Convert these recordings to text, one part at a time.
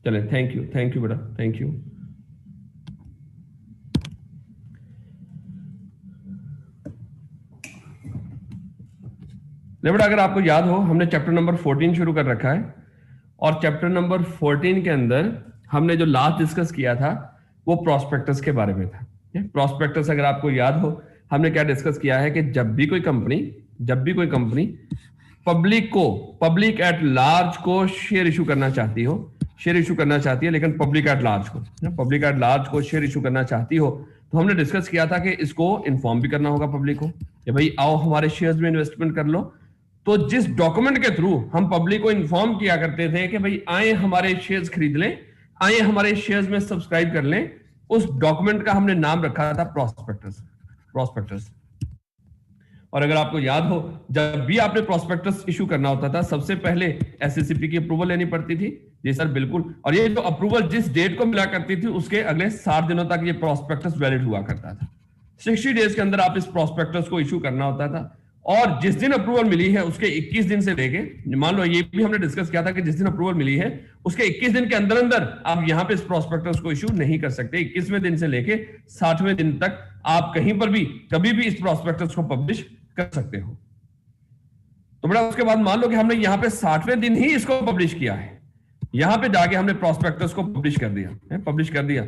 चले, thank you बेटा, thank you. बेटा अगर आपको याद हो, हमने चैप्टर नंबर 14 शुरू कर रखा है, और चैप्टर नंबर 14 के अंदर हमने जो लास्ट डिस्कस किया था वो प्रोस्पेक्टस के बारे में था। प्रोस्पेक्टस अगर आपको याद हो, हमने क्या डिस्कस किया है कि जब भी कोई कंपनी पब्लिक एट लार्ज को शेयर इशू करना चाहती है, लेकिन पब्लिक एट लार्ज को शेयर इशू करना चाहती हो, तो हमने डिस्कस किया था कि इसको इन्फॉर्म भी करना होगा पब्लिक को कि भाई आओ हमारे शेयर्स में इन्वेस्टमेंट कर लो। तो जिस डॉक्यूमेंट के थ्रू हम पब्लिक को इन्फॉर्म किया करते थे कि भाई आए हमारे शेयर्स खरीद लें, आए हमारे शेयर्स में सब्सक्राइब कर लें, उस डॉक्यूमेंट का हमने नाम रखा था प्रोस्पेक्टस। और अगर आपको याद हो, जब भी आपने प्रोस्पेक्टस इशू करना होता था, सबसे पहले एसएससीपी की अप्रूवल लेनी पड़ती थी। जी सर बिल्कुल। और ये जो अप्रूवल जिस डेट को मिला करती थी, उसके अगले 60 दिनों तक ये प्रोस्पेक्टस वैलिड हुआ करता था। 60 डेज के अंदर आप इस प्रोस्पेक्टस को इशू करना होता था, और जिस दिन अप्रूवल मिली है उसके 21 दिन से लेके, मान लो ये भी हमने डिस्कस किया था कि जिस दिन अप्रूवल मिली है उसके 21 दिन के अंदर अंदर आप यहां पे इस प्रोस्पेक्टस को इशू नहीं कर सकते। 21वें दिन से लेके 60वें दिन तक आप कहीं पर भी कभी भी इस प्रोस्पेक्टस को पब्लिश कर सकते हो। तो बेटा उसके बाद मान लो कि हमने यहां पे 60वें दिन ही इसको पब्लिश किया है, यहां पे जाके हमने प्रोस्पेक्टस को पब्लिश कर दिया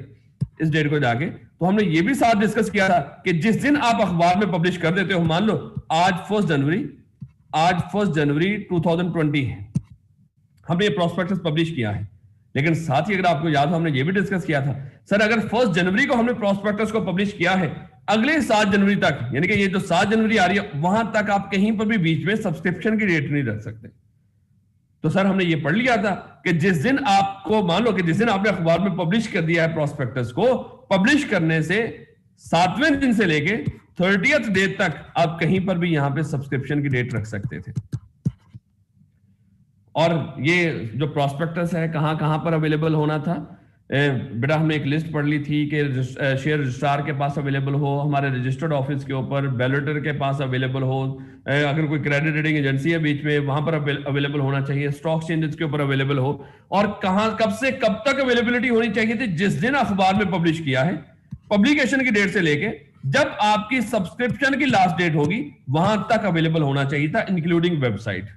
इस डेट को जाके। तो हमने ये भी साथ डिस्कस किया था कि जिस दिन आप अखबार में पब्लिश कर देते हो, मान लो आज 1 जनवरी 2020 है, हमने ये प्रोस्पेक्टस पब्लिश किया है, लेकिन साथ ही अगर आपको याद हो हमने ये भी डिस्कस किया था सर अगर 1 जनवरी को हमने प्रोस्पेक्टस को पब्लिश किया है, अगले 7 जनवरी तक, यानी कि ये जो 7 जनवरी आ रही है वहां तक आप कहीं पर भी बीच में सब्सक्रिप्शन की डेट नहीं रख सकते। तो सर हमने ये पढ़ लिया था कि जिस दिन आपको, मान लो कि जिस दिन आपने अखबार में पब्लिश कर दिया है प्रोस्पेक्टस को, पब्लिश करने से 7वें दिन से लेके 30th डे तक आप कहीं पर भी यहां पे सब्सक्रिप्शन की डेट रख सकते थे। और ये जो प्रोस्पेक्टस है कहां कहां पर अवेलेबल होना था, बेटा हमने एक लिस्ट पढ़ ली थी कि शेयर रजिस्ट्रार के पास अवेलेबल हो, हमारे रजिस्टर्ड ऑफिस के ऊपर, बैलेटर के पास अवेलेबल हो, अगर कोई क्रेडिट रेटिंग एजेंसी है बीच में वहां पर अवेलेबल होना चाहिए, स्टॉक एक्सचेंजेस के ऊपर अवेलेबल हो, और कहां कब से कब तक अवेलेबिलिटी होनी चाहिए थी, जिस दिन अखबार में पब्लिश किया है, पब्लिकेशन की डेट से लेके जब आपकी सब्सक्रिप्शन की लास्ट डेट होगी वहां तक अवेलेबल होना चाहिए था, इंक्लूडिंग वेबसाइट।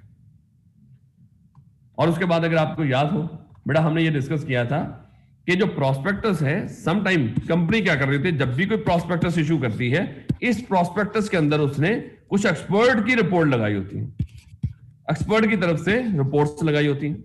और उसके बाद अगर आपको याद हो बेटा हमने ये डिस्कस किया था कि जो प्रोस्पेक्टस है, सम टाइम कंपनी क्या कर रही थी, जब भी कोई प्रोस्पेक्टस इशू करती है, इस प्रोस्पेक्टस के अंदर उसने कुछ एक्सपर्ट की रिपोर्ट लगाई होती है, एक्सपर्ट की तरफ से रिपोर्ट्स लगाई होती हैं।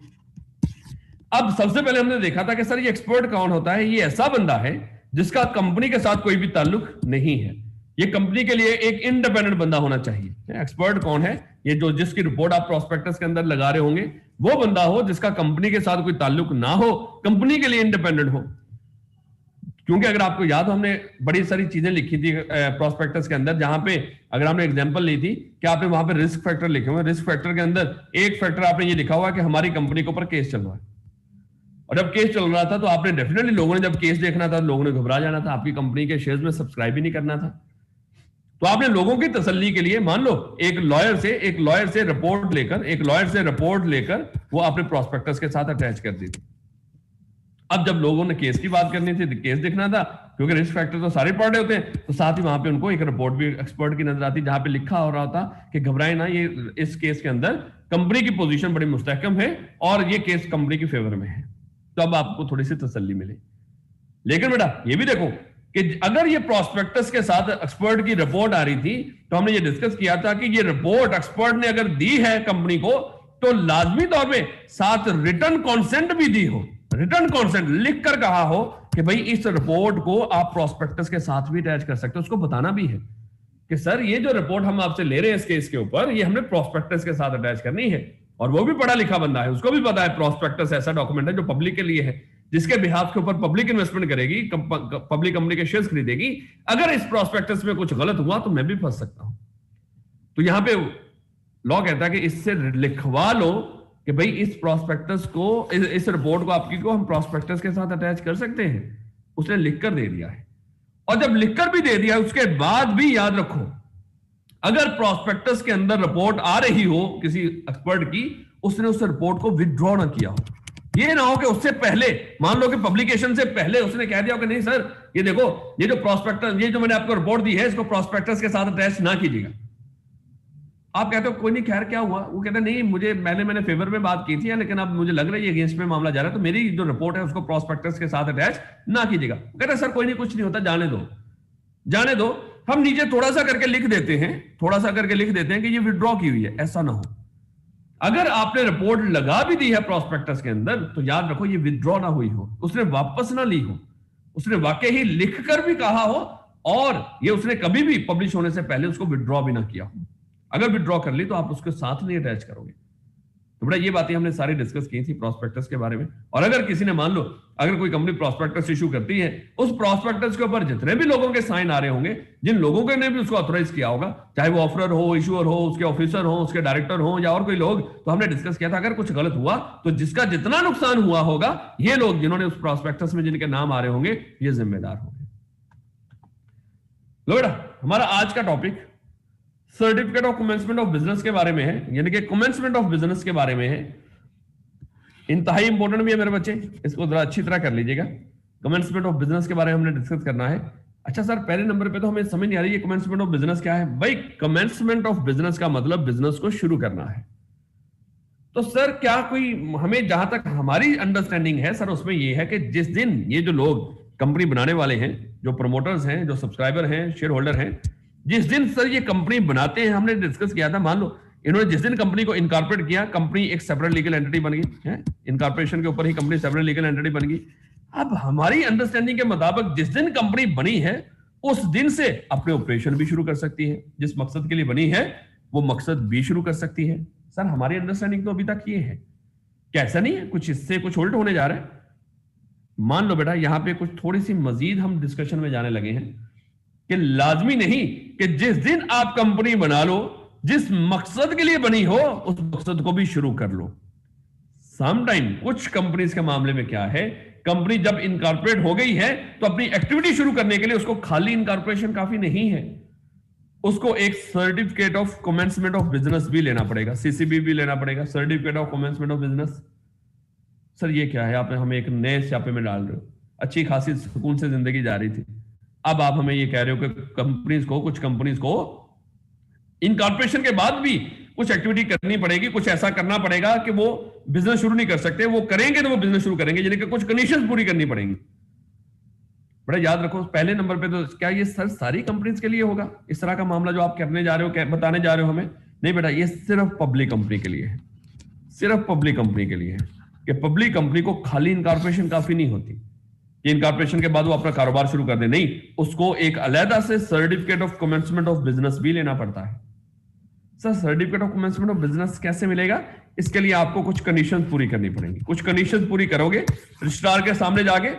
अब सबसे पहले हमने देखा था कि सर ये एक्सपर्ट कौन होता है, ये ऐसा बंदा है जिसका कंपनी के साथ कोई भी ताल्लुक नहीं है, ये कंपनी के लिए एक इंडिपेंडेंट बंदा होना चाहिए। एक्सपर्ट कौन है, ये जो जिसकी रिपोर्ट आप प्रोस्पेक्टस के अंदर लगा रहे होंगे वो बंदा हो जिसका कंपनी के साथ कोई ताल्लुक ना हो, कंपनी के लिए इंडिपेंडेंट हो। क्योंकि अगर आपको याद हो हमने बड़ी सारी चीजें लिखी थी प्रोस्पेक्टस के अंदर, जहां पे अगर हमने एग्जांपल ली थी कि आपने वहां पे रिस्क फैक्टर लिखे हुए, रिस्क फैक्टर के अंदर एक फैक्टर आपने ये लिखा हुआ कि हमारी कंपनी के ऊपर केस चल रहा है, और जब केस चल रहा था तो आपने डेफिनेटली लोगों ने जब केस देखना था लोगों ने घबरा जाना था, आपकी कंपनी के शेयर्स में सब्सक्राइब ही नहीं करना था। तो आपने लोगों की तसल्ली के लिए मान लो एक लॉयर से रिपोर्ट लेकर वो आपने प्रोस्पेक्टस के साथ अटैच कर दी थी। अब जब लोगों ने केस की बात करनी थी, केस देखना था, क्योंकि रिस्क फैक्टर तो सारे पढ़ रहे होते हैं, तो साथ ही वहां पे उनको एक रिपोर्ट भी एक्सपर्ट की नजर आती जहां पे लिखा हो रहा था कि घबराए ना, ये इस केस के अंदर कंपनी की पोजीशन बड़ी मुस्तहकम है और ये केस कंपनी के फेवर में है। तो अब आपको थोड़ी सी तसल्ली मिली। लेकिन बेटा ये भी देखो कि अगर ये प्रोस्पेक्टस के साथ एक्सपर्ट की रिपोर्ट आ रही थी, तो हमने ये डिस्कस किया था कि ये रिपोर्ट एक्सपर्ट ने अगर दी है कंपनी को, तो लाजमी तौर पे साथ रिटर्न कॉन्सेंट भी दी हो, रिटर्न कॉन्सेंट लिख कर कहा हो कि भाई इस रिपोर्ट को आप प्रोस्पेक्टस के साथ भी अटैच कर सकते हो। उसको बताना भी है कि सर ये जो रिपोर्ट हम आपसे ले रहे हैं इस केस के ऊपर, ये हमने प्रोस्पेक्टस के साथ अटैच करनी है। और वो भी पढ़ा लिखा बंदा है, उसको भी पता है प्रोस्पेक्टस ऐसा डॉक्यूमेंट है जो पब्लिक के लिए है, जिसके बिहाफ के ऊपर पब्लिक इन्वेस्टमेंट करेगी, पब्लिक कंपनी के शेयर्स खरीदेगी। अगर इस प्रोस्पेक्टस में कुछ गलत हुआ तो मैं भी फंस सकता हूं। तो यहां पे लॉ कहता है कि इससे लिखवा लो कि भाई इस प्रोस्पेक्टस को, इस रिपोर्ट को आपकी को हम प्रोस्पेक्टस के साथ अटैच कर सकते हैं। उसने लिखकर दे दिया है, और जब लिखकर भी दे दिया उसके बाद भी याद रखो, अगर प्रोस्पेक्टस के अंदर रिपोर्ट आ रही हो किसी एक्सपर्ट की, उसने उस रिपोर्ट को विथड्रॉ ना किया हो, ये ना हो कि उससे पहले, मान लो कि पब्लिकेशन से पहले उसने कह दिया कि नहीं सर, ये देखो, ये जो प्रॉस्पेक्टस, ये जो मैंने आपको रिपोर्ट दी है, इसको प्रॉस्पेक्टस के साथ अटैच ना कीजिएगा। आप कहते हो कोई नहीं, खैर क्या हुआ? वो कहते नहीं, मुझे मैंने फेवर में बात की थी, लेकिन अब मुझे लग रहा है ये अगेंस्ट में मामला जा रहा है, तो मेरी जो रिपोर्ट है उसको प्रॉस्पेक्टस के साथ अटैच ना कीजिएगा। कहते सर कोई नहीं, कुछ नहीं होता, जाने दो जाने दो। हम नीचे थोड़ा सा करके लिख देते हैं, थोड़ा सा करके लिख देते हैं कि ये विड्रॉ की हुई है। ऐसा ना हो, अगर आपने रिपोर्ट लगा भी दी है प्रॉस्पेक्टस के अंदर, तो याद रखो ये विड्रॉ ना हुई हो, उसने वापस ना ली हो, उसने वाकई ही लिखकर भी कहा हो, और ये उसने कभी भी पब्लिश होने से पहले उसको विड्रॉ भी ना किया हो। अगर विड्रॉ कर ली तो आप उसके साथ नहीं अटैच करोगे। तो बड़ा ये बातें हमने सारी डिस्कस की थी प्रॉस्पेक्टस के बारे में। और अगर किसी ने, मान लो अगर कोई कंपनी प्रॉस्पेक्टस इशू करती है, उस प्रॉस्पेक्टस के ऊपर जितने भी लोगों के साइन आ रहे होंगे, जिन लोगों के ने भी उसको ऑथराइज किया होगा, चाहे वो ऑफरर हो, इशूअर हो, उसके ऑफिसर हो, उसके डायरेक्टर हो, या और कोई लोग, तो हमने डिस्कस किया था अगर कुछ गलत हुआ तो जिसका जितना नुकसान हुआ होगा, ये लोग जिन्होंने उस प्रॉस्पेक्टस में जिनके नाम आ रहे होंगे, ये जिम्मेदार होंगे। लो बेटा, हमारा आज का topic certificate of commencement of business के बारे में है, यानी कि कमेंसमेंट ऑफ बिजनेस के बारे में है। इंतहाई इंपॉर्टेंट भी है मेरे बच्चे, इसको जरा अच्छी तरह कर लीजिएगा। कमेंसमेंट ऑफ बिजनेस के बारे में हमने डिस्कस करना है। अच्छा सर, पहले नंबर पे तो हमें समझ नहीं आ रही है कमेंसमेंट ऑफ बिजनेस क्या है। भाई, कमेंसमेंट ऑफ बिजनेस का मतलब बिजनेस को शुरू करना है। तो सर क्या कोई, हमें जहां तक हमारी अंडरस्टैंडिंग है सर, उसमें यह है कि जिस दिन ये जो लोग कंपनी बनाने वाले हैं, जो प्रमोटर्स हैं, जो सब्सक्राइबर हैं, शेयर होल्डर हैं, जिस दिन सर ये कंपनी बनाते हैं, हमने डिस्कस किया था, मान लो इन्होंने जिस दिन कंपनी को इनकॉर्पोरेट किया, कंपनी एक सेपरेट लीगल एंटिटी बन गई है, इनकॉर्पोरेशन के ऊपर ही कंपनी सेपरेट लीगल एंटिटी बन गई। अब हमारी अंडरस्टैंडिंग के मुताबिक जिस दिन कंपनी बनी है, उस दिन से अपने ऑपरेशन भी शुरू कर सकती है। जिस मकसद के लिए बनी है वो मकसद भी शुरू कर सकती है। सर हमारी अंडरस्टैंडिंग तो अभी तक ये है, कैसा नहीं है, कुछ इससे कुछ उल्ट होने जा रहा है। मान लो बेटा, यहां पे कुछ थोड़ी सी मजीद हम डिस्कशन में जाने लगे हैं कि लाजमी नहीं कि जिस दिन आप कंपनी बना लो, जिस मकसद के लिए बनी हो, उस मकसद को भी शुरू कर लो। समटाइम कुछ कंपनीज के मामले में क्या है, कंपनी जब इनकॉर्पोरेट हो गई है तो अपनी एक्टिविटी शुरू करने के लिए उसको खाली इनकॉर्पोरेशन काफी नहीं है, उसको एक certificate of commencement of business भी लेना पड़ेगा, सीसीबी भी लेना पड़ेगा, certificate of commencement of business. Sir ये क्या है, आप हमें एक नए स्यापे में डाल रहे हो। अच्छी खासी सुकून से जिंदगी जा रही थी, अब आप हमें ये कह रहे हो कि कंपनीज को, कुछ कंपनीज को इनकॉर्पोरेशन के बाद भी कुछ एक्टिविटी करनी पड़ेगी, कुछ ऐसा करना पड़ेगा कि वो बिजनेस शुरू नहीं कर सकते, वो करेंगे तो वो बिजनेस शुरू करेंगे, यानी कि कुछ कंडीशंस पूरी करनी पड़ेंगी। बड़ा याद रखो, पहले नंबर पे तो क्या ये सर सारी कंपनीज के लिए होगा इस तरह का मामला जो आप करने जा रहे हो, बताने जा रहे हो हमें? नहीं बेटा, ये सिर्फ पब्लिक कंपनी के लिए है, सिर्फ पब्लिक कंपनी के लिए है कि पब्लिक कंपनी को खाली इनकॉर्पोरेशन काफी नहीं होती कि इनकॉर्पोरेशन के बाद वो अपना कारोबार शुरू कर दे, नहीं, उसको एक अलहदा से certificate of commencement of business भी लेना पड़ता है। Sir certificate of commencement of business कैसे मिलेगा? इसके लिए आपको कुछ कंडीशंस पूरी करनी पड़ेंगी। कुछ कंडीशंस पूरी करोगे, रजिस्ट्रार के सामने जाके,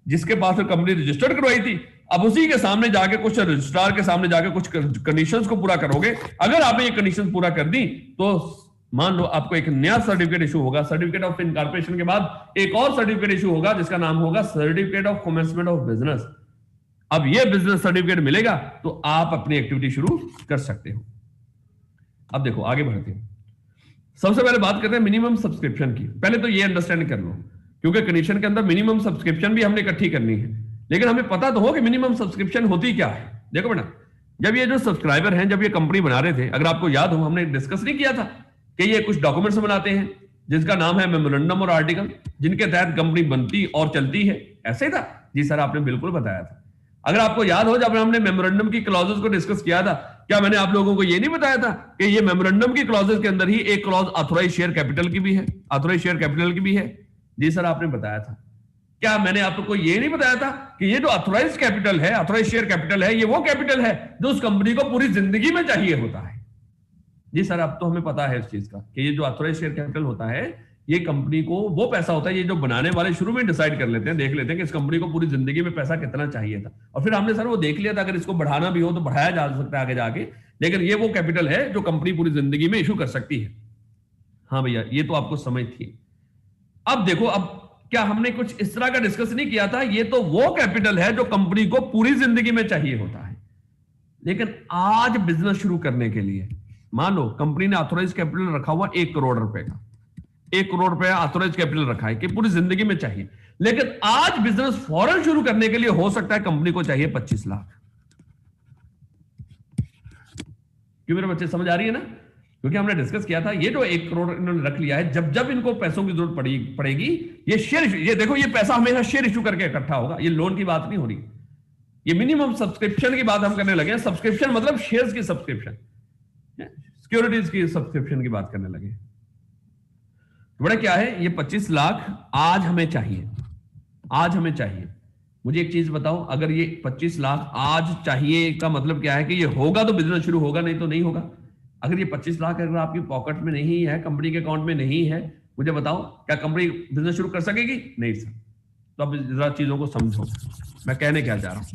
जिसके पास कंपनी रजिस्टर्ड करवाई थी, अब उसी के सामने जाके, कुछ रजिस्ट्रार के सामने जाके कुछ कंडीशंस को पूरा करोगे। अगर आपने ये कंडीशंस पूरा कर दी तो मान लो आपको एक नया सर्टिफिकेट इशू होगा। सर्टिफिकेट ऑफ इनकॉर्पोरेशन के बाद एक और सर्टिफिकेट इशू होगा जिसका नाम होगा certificate of commencement of business. अब ये बिजनेस सर्टिफिकेट मिलेगा तो आप अपनी एक्टिविटी शुरू कर सकते हो। अब देखो आगे बढ़ते हैं। सबसे पहले बात करते हैं मिनिमम सब्सक्रिप्शन की। पहले तो ये अंडरस्टैंड कर लो, क्योंकि कंडीशन के अंदर मिनिमम सब्सक्रिप्शन भी हमने इकट्ठी करनी है, लेकिन हमें पता तो हो कि मिनिमम सब्सक्रिप्शन होती क्या है। देखो बेटा, जब ये जो सब्सक्राइबर हैं, जब ये कंपनी बना रहे थे, अगर आपको याद हो, हमने डिस्कस नहीं किया था कि ये कुछ डॉक्यूमेंट्स बनाते हैं जिसका नाम है मेमोरेंडम और आर्टिकल, जिनके तहत कंपनी बनती और चलती है। ऐसे ही था जी सर, आपने बिल्कुल बताया था। अगर आपको याद हो, जब हमने मेमोरेंडम की क्लॉजेस को डिस्कस किया था, क्या मैंने आप लोगों को ये नहीं बताया था कि ये मेमोरेंडम की क्लॉजेस के अंदर ही एक क्लॉज ऑथराइज शेयर कैपिटल की भी है, ऑथराइज शेयर कैपिटल की भी है? जी सर, आपने बताया था। क्या मैंने आपको ये नहीं बताया था कि ये जो ऑथराइज कैपिटल है, ऑथराइज शेयर कैपिटल है, ये वो कैपिटल है जो उस कंपनी को पूरी जिंदगी में चाहिए होता है? जी सर, अब तो हमें पता है इस चीज का कि ये जो ऑथराइज शेयर कैपिटल होता है, ये कंपनी को वो पैसा होता है, ये जो बनाने वाले शुरू में डिसाइड कर लेते हैं, देख लेते हैं कि इस कंपनी को पूरी जिंदगी में पैसा कितना चाहिए था, और फिर हमने सर वो देख लिया था, अगर इसको बढ़ाना भी हो तो बढ़ाया जा सकता है आगे जाके, लेकिन ये वो कैपिटल है जो कंपनी पूरी जिंदगी में इशू कर सकती है। हाँ भैया, ये तो आपको समझ थी। अब देखो, अब क्या हमने कुछ इस तरह का डिस्कस नहीं किया था? ये तो वो कैपिटल है जो कंपनी को पूरी जिंदगी में चाहिए होता है, लेकिन आज बिजनेस शुरू करने के लिए मान लो कंपनी ने ऑथराइज कैपिटल रखा हुआ 1 करोड़ रुपए का, 1 करोड़ रुपया ऑथोराइज कैपिटल रखा है कि पूरी जिंदगी में चाहिए, लेकिन आज बिजनेस फौरन शुरू करने के लिए हो सकता है कंपनी को चाहिए 25 लाख। क्यों मेरे बच्चे, समझ आ रही है ना? क्योंकि हमने डिस्कस किया था ये जो 1 करोड़ इन्होंने रख लिया है, जब जब इनको पैसों की जरूरत पड़ेगी ये शेयर, ये देखो ये पैसा हमेशा शेयर इशू करके इकट्ठा होगा, ये लोन की बात नहीं हो रही, ये मिनिमम सब्सक्रिप्शन की बात हम करने लगे हैं। सब्सक्रिप्शन मतलब शेयर्स की सब्सक्रिप्शन, सिक्योरिटीज की सब्सक्रिप्शन की बात करने लगे। बड़ा क्या है, ये 25 लाख आज हमें चाहिए, आज हमें चाहिए। मुझे एक चीज बताओ, अगर ये 25 लाख आज चाहिए का मतलब क्या है कि ये होगा तो बिजनेस शुरू होगा, नहीं तो नहीं होगा। अगर ये 25 लाख अगर आपकी पॉकेट में नहीं है, कंपनी के अकाउंट में नहीं है, मुझे बताओ क्या कंपनी बिजनेस शुरू कर सकेगी? नहीं सर। तो अब जरा चीजों को समझो मैं कहने क्या चाह रहा हूं।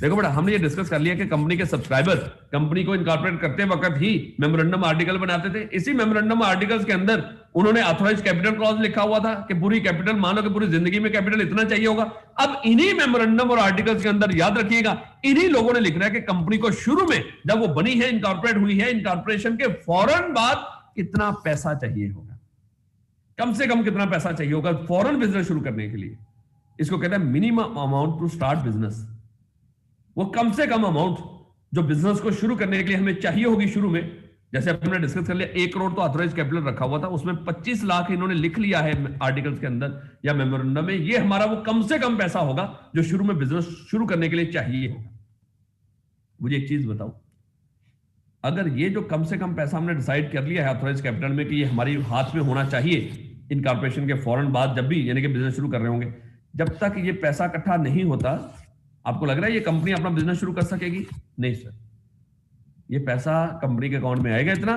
देखो बेटा, हमने ये डिस्कस कर लिया कि कंपनी के सब्सक्राइबर कंपनी को इनकॉर्पोरेट करते वक्त ही मेमोरेंडम आर्टिकल बनाते थे। इसी मेमोरेंडम आर्टिकल्स के अंदर उन्होंने ऑथराइज कैपिटल क्लॉज लिखा हुआ था कि पूरी कैपिटल, मानो कि पूरी जिंदगी में कैपिटल इतना चाहिए होगा। अब इन्हीं मेमोरेंडम और आर्टिकल्स के अंदर याद रखिएगा, इन्हीं लोगों ने लिखना है कि कंपनी को शुरू में जब वो बनी है, इनकॉर्पोरेट हुई है, इनकॉर्पोरेशन के फौरन बाद कितना पैसा चाहिए होगा, कम से कम कितना पैसा चाहिए होगा फौरन बिजनेस शुरू करने के लिए। इसको कहते हैं minimum amount to start business. वो कम से कम अमाउंट जो बिजनेस को शुरू करने के लिए हमें चाहिए होगी शुरू में। जैसे हमने डिस्कस कर लिया 1 करोड़ तो ऑथराइज कैपिटल रखा हुआ था, उसमें 25 लाख इन्होंने लिख लिया है आर्टिकल्स के अंदर या मेमोरेंडम में। ये हमारा वो कम से कम पैसा होगा जो शुरू में बिजनेस शुरू करने के लिए चाहिए होगा। मुझे एक चीज बताओ, अगर ये जो कम से कम पैसा हमने डिसाइड कर लिया है ऑथराइज कैपिटल में कि ये हमारी हाथ में होना चाहिए इनकॉर्पोरेशन के फौरन बाद, जब भी यानी कि बिजनेस शुरू कर रहे होंगे, जब तक ये पैसा इकट्ठा नहीं होता, आपको लग रहा है ये कंपनी अपना बिजनेस शुरू कर सकेगी? नहीं सर। ये पैसा कंपनी के अकाउंट में आएगा इतना,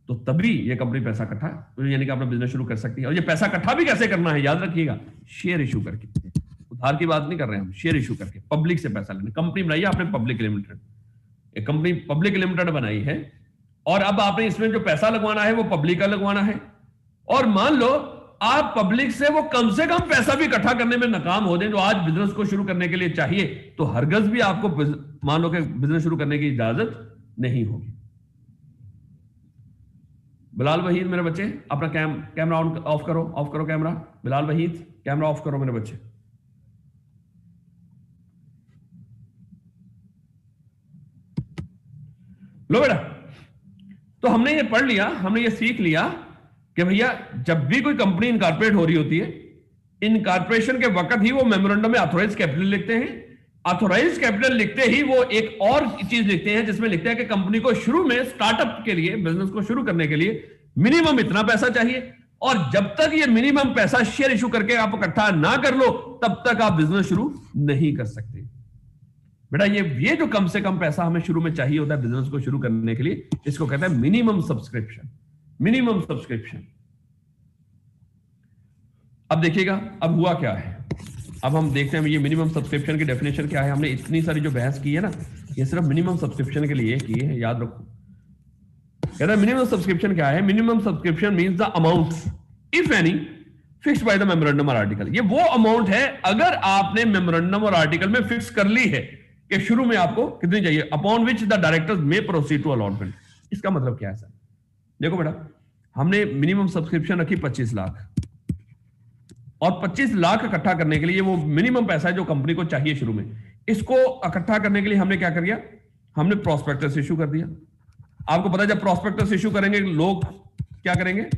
तो तभी ये कंपनी पैसा इकट्ठा यानी कि अपना बिजनेस शुरू कर सकती है। और ये पैसा इकट्ठा भी कैसे करना है याद रखिएगा, शेयर इशू करके। उधार की बात नहीं कर रहे हैं हम, शेयर इशू करके पब्लिक से पैसा लेना। कंपनी बनाई है आपने पब्लिक लिमिटेड, एक कंपनी पब्लिक लिमिटेड बनाई है, और अब आपने इसमें जो पैसा लगवाना है वो पब्लिक का लगवाना है। और मान लो आप पब्लिक से वो कम पैसा भी इकट्ठा करने में नाकाम हो जाए जो आज बिजनेस को शुरू करने के लिए चाहिए, तो हरगज भी आपको मान लो कि बिजनेस शुरू करने की इजाजत नहीं होगी। बिलाल वहीद मेरे बच्चे अपना कैमरा ऑफ करो camera. Bilal Waheed camera off करो मेरे बच्चे। लो बेटा, तो हमने ये पढ़ लिया, हमने ये सीख लिया कि भैया जब भी कोई कंपनी इनकॉर्पोरेट हो रही होती है, इनकॉर्पोरेशन के वक्त ही वो मेमोरेंडम में ऑथराइज कैपिटल लिखते हैं। ऑथराइज कैपिटल लिखते ही वो एक और चीज लिखते हैं जिसमें लिखते हैं कि कंपनी को शुरू में स्टार्टअप के लिए, बिजनेस को शुरू करने के लिए मिनिमम इतना पैसा चाहिए, और जब तक ये मिनिमम पैसा शेयर इशू करके आप इकट्ठा ना कर लो तब तक आप बिजनेस शुरू नहीं कर सकते। बेटा ये जो कम से कम पैसा हमें शुरू में चाहिए होता है बिजनेस को शुरू करने के लिए, इसको कहते हैं मिनिमम सब्सक्रिप्शन। Minimum subscription. अब देखिएगा अब हुआ क्या है, अब हम देखते हैं ये मिनिमम सब्सक्रिप्शन की डेफिनेशन क्या है। हमने इतनी सारी जो बहस की है ना, ये सिर्फ मिनिमम सब्सक्रिप्शन के लिए की है, याद रखो। कहता है मिनिमम सब्सक्रिप्शन क्या है? Minimum subscription means the amount if any fixed by the memorandum और आर्टिकल। ये वो अमाउंट है अगर आपने मेमोरेंडम और आर्टिकल में फिक्स कर ली है कि शुरू में आपको कितनी चाहिए, upon which the directors may proceed to allotment. इसका मतलब क्या है सर? देखो बेटा, हमने मिनिमम सब्सक्रिप्शन रखी 25 लाख, और 25 लाख इकट्ठा करने के लिए वो मिनिमम पैसा है जो कंपनी को चाहिए शुरू में, इसको इकट्ठा करने के लिए हमने क्या कर दिया, हमने प्रोस्पेक्टस इशू कर दिया। आपको पता है जब प्रोस्पेक्टस इशू करेंगे लोग क्या करेंगे,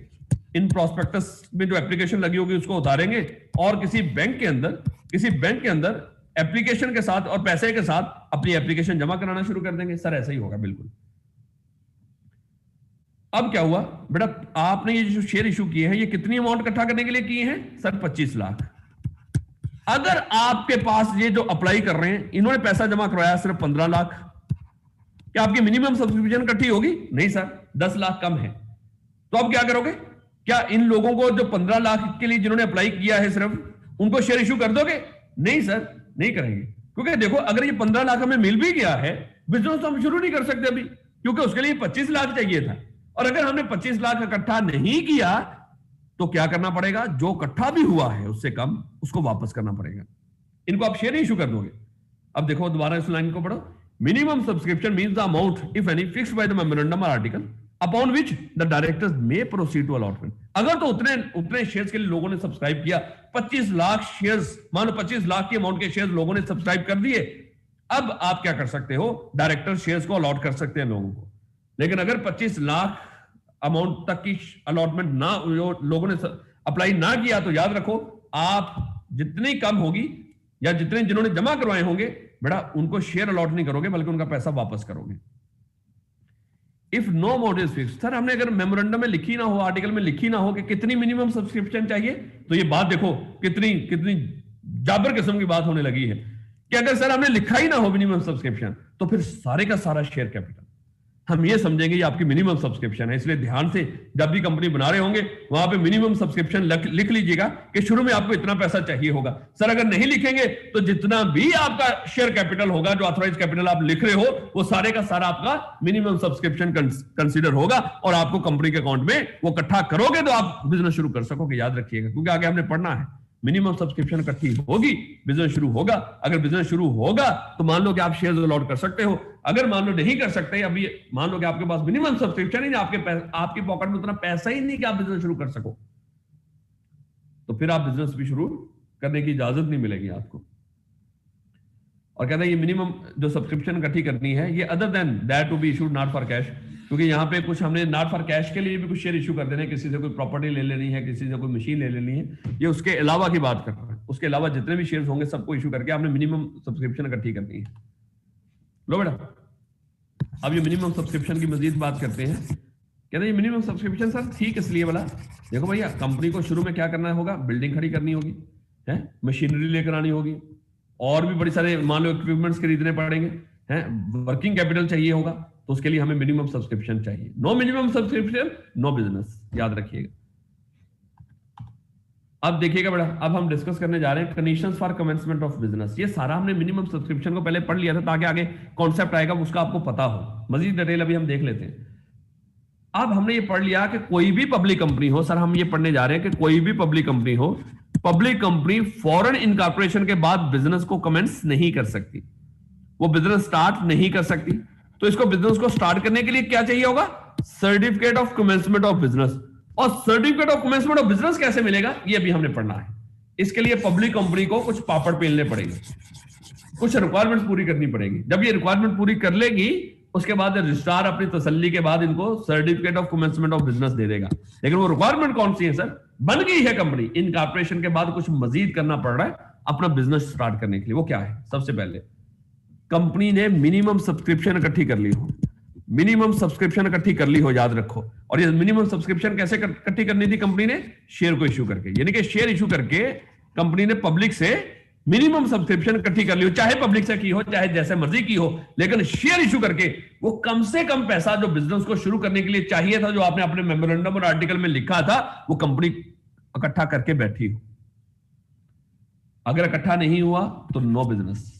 इन प्रोस्पेक्टस में जो एप्लीकेशन लगी होगी उसको उतारेंगे और किसी बैंक के अंदर एप्लीकेशन के साथ और पैसे के साथ अपनी एप्लीकेशन जमा कराना शुरू कर देंगे। सर ऐसा ही होगा बिल्कुल। अब क्या हुआ बेटा, आपने ये जो शेयर इशू किए हैं ये कितनी अमाउंट इकट्ठा करने के लिए किए हैं सर? 25 लाख। अगर आपके पास ये जो अप्लाई कर रहे हैं इन्होंने पैसा जमा करवाया सिर्फ 15 लाख, क्या आपकी मिनिमम सब्सक्रिप्शन इकट्ठी होगी? नहीं सर, 10 लाख कम है। तो अब क्या करोगे? क्या इन लोगों को जो 15 लाख के लिए जिन्होंने अप्लाई किया है सिर्फ उनको शेयर इशू कर दोगे? नहीं सर, नहीं करेंगे। क्योंकि देखो अगर ये 15 लाख हमें मिल भी गया है, बिजनेस तो हम शुरू नहीं कर सकते अभी, क्योंकि उसके लिए 25 लाख चाहिए था। और अगर हमने 25 लाख इकट्ठा नहीं किया तो क्या करना पड़ेगा? जो इकट्ठा भी हुआ है उससे कम उसको वापस करना पड़ेगा। इनको आप शेयर इशू कर दोगे। अब देखो दोबारा इस लाइन को पढ़ो। Minimum subscription means the amount if any fixed by the memorandum और article upon which the directors may proceed to allotment. अगर तो उतने उतने शेयर्स के लिए लोगों ने सब्सक्राइब किया, 25 लाख शेयर्स, मान लो 25 लाख के अमाउंट के शेयर्स लोगों ने सब्सक्राइब कर दिए, अब आप क्या कर सकते हो, डायरेक्टर शेयर्स को अलॉट कर सकते हैं लोगों को। लेकिन अगर 25 लाख अमाउंट तक की अलॉटमेंट ना, लोगों ने अप्लाई ना किया, तो याद रखो आप जितनी कम होगी या जितने जिन्होंने जमा करवाए होंगे बेटा, उनको शेयर अलॉट नहीं करोगे बल्कि उनका पैसा वापस करोगे। If no amount is fixed, sir हमने अगर मेमोरेंडम में लिखी ना हो, आर्टिकल में लिखी ना हो कि कितनी मिनिमम सब्सक्रिप्शन चाहिए, तो ये बात देखो कितनी कितनी जाबर किस्म की बात होने लगी है कि अगर सर हमने लिखा ही ना हो मिनिमम सब्सक्रिप्शन, तो फिर सारे का सारा शेयर कैपिटल हम ये समझेंगे ये आपकी मिनिमम सब्सक्रिप्शन है। इसलिए ध्यान से जब भी कंपनी बना रहे होंगे वहां पे मिनिमम सब्सक्रिप्शन लिख लीजिएगा कि शुरू में आपको इतना पैसा चाहिए होगा। सर अगर नहीं लिखेंगे तो जितना भी आपका शेयर कैपिटल होगा, जो ऑथराइज कैपिटल आप लिख रहे हो, वो सारे का सारा आपका मिनिमम सब्सक्रिप्शन कंसीडर होगा और आपको कंपनी के अकाउंट में वो इकट्ठा करोगे तो आप बिजनेस शुरू कर सकोगे। याद रखिएगा, क्योंकि आगे हमने पढ़ना है। मिनिमम सब्सक्रिप्शन इकट्ठी होगी, बिजनेस शुरू होगा। अगर बिजनेस शुरू होगा तो मान लो कि आप शेयर अलॉट कर सकते हो। अगर मान लो नहीं कर सकते, अभी मान लो कि आपके पास मिनिमम सब्सक्रिप्शन ही नहीं, आपके पॉकेट में उतना पैसा ही नहीं कि आप बिजनेस शुरू कर सको, तो फिर आप बिजनेस भी शुरू करने की इजाजत नहीं मिलेगी आपको। और कहते हैं ये मिनिमम जो सब्सक्रिप्शन इकट्ठी करनी है, ये other than that to be issued not for cash, क्योंकि यहाँ पे कुछ हमने नॉट फॉर कैश के लिए भी कुछ शेयर इशू कर देने, किसी से कोई प्रॉपर्टी ले लेनी है, किसी से कोई मशीन ले लेनी है, ये उसके अलावा की बात कर रहा है। उसके अलावा जितने भी शेयर्स होंगे सबको इशू करके आपने मिनिमम सब्सक्रिप्शन इकट्ठी करनी है। लो बेटा, अब ये मिनिमम सब्सक्रिप्शन की मजीद बात करते हैं। कहते हैं ये मिनिमम सब्सक्रिप्शन सर ठीक इसलिए बोला, देखो भैया कंपनी को शुरू में क्या करना होगा, बिल्डिंग खड़ी करनी होगी, है मशीनरी लेकर आनी होगी, और भी बड़ी सारे मान लो इक्विपमेंट्स खरीदने पड़ेंगे, हैं वर्किंग कैपिटल चाहिए होगा, तो उसके लिए हमें मिनिमम सब्सक्रिप्शन चाहिए। No minimum subscription no business, याद रखिएगा। अब देखिएगा बेटा, अब हम डिस्कस करने जा रहे हैं conditions for commencement of business. ये सारा हमने मिनिमम सब्सक्रिप्शन को पहले पढ़ लिया था ताकि आगे कॉन्सेप्ट आएगा उसका आपको पता हो। मजीद डिटेल अभी हम देख लेते हैं। अब हमने ये पढ़ लिया कि कोई भी पब्लिक कंपनी हो, सर हम ये पढ़ने जा रहे हैं कि कोई भी पब्लिक कंपनी हो, पब्लिक कंपनी फॉरेन इनकॉर्पोरेशन के बाद बिजनेस को कमेंस नहीं कर सकती, वो बिजनेस स्टार्ट नहीं कर सकती। तो इसको बिजनेस को स्टार्ट करने के लिए क्या चाहिए होगा, certificate of commencement of business. और certificate of commencement of business कैसे मिलेगा, ये भी हमने पढ़ना है। इसके लिए पब्लिक कंपनी को कुछ पापड़ पेलने पड़ेंगे, कुछ रिक्वायरमेंट्स पूरी करनी पड़ेगी। जब ये रिक्वायरमेंट पूरी कर लेगी, उसके बाद रजिस्ट्रार अपनी तसल्ली के बाद इनको certificate of commencement of business दे देगा। लेकिन वो रिक्वायरमेंट कौन सी है सर, बन गई है कंपनी, इनकॉर्पोरेशन के बाद कुछ मजीद करना पड़ रहा है अपना बिजनेस स्टार्ट करने के लिए। वो क्या है, सबसे पहले कंपनी ने मिनिमम सब्सक्रिप्शन इकट्ठी कर ली हो, मिनिमम सब्सक्रिप्शन इकट्ठी कर ली हो, याद रखो। और ये मिनिमम सब्सक्रिप्शन कैसे इकट्ठी करनी थी, कंपनी ने शेयर को इशू करके, यानी कि शेयर इशू करके कंपनी ने पब्लिक से मिनिमम सब्सक्रिप्शन इकट्ठी कर ली हो, चाहे पब्लिक से की हो चाहे जैसे मर्जी की हो, लेकिन शेयर इशू करके वो कम से कम पैसा जो बिजनेस को शुरू करने के लिए चाहिए था, जो आपने अपने मेमोरेंडम और आर्टिकल में लिखा था, वो कंपनी इकट्ठा करके बैठी हो। अगर इकट्ठा नहीं हुआ तो नो बिजनेस,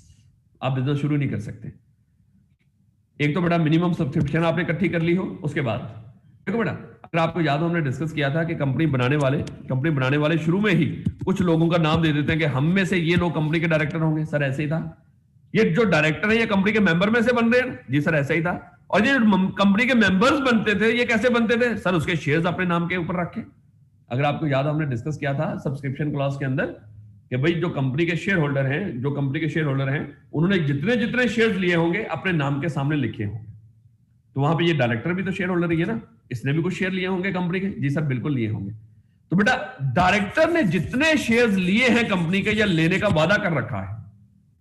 आप बिजनेस शुरू नहीं कर सकते। एक तो बेटा मिनिमम सब्सक्रिप्शन आपने इकट्ठी कर ली हो, उसके बाद देखो बेटा, अगर आपको याद हो हमने डिस्कस किया था कि कंपनी बनाने वाले शुरू में ही कुछ लोगों का नाम दे देते हैं कि हम में से ये लोग कंपनी के डायरेक्टर होंगे। सर ऐसे ही था, ये जो डायरेक्टर है ये कंपनी के मेंबर में से बन रहे हैं, जी सर ऐसा ही था। और ये कंपनी के मेंबर्स बनते थे, ये कैसे बनते थे सर, उसके शेयर्स अपने नाम के ऊपर रखे। अगर आपको याद हमने डिस्कस किया था सब्सक्रिप्शन क्लॉज के अंदर कि भाई जो कंपनी के शेयर होल्डर हैं, उन्होंने जितने शेयर्स लिए होंगे अपने नाम के सामने लिखे होंगे। तो वहां पे ये डायरेक्टर भी तो शेयर होल्डर ही है ना, इसने भी कुछ शेयर लिए होंगे कंपनी के, जी सर बिल्कुल लिए होंगे। तो बेटा डायरेक्टर ने जितने शेयर्स लिए हैं कंपनी के या लेने का वादा कर रखा है,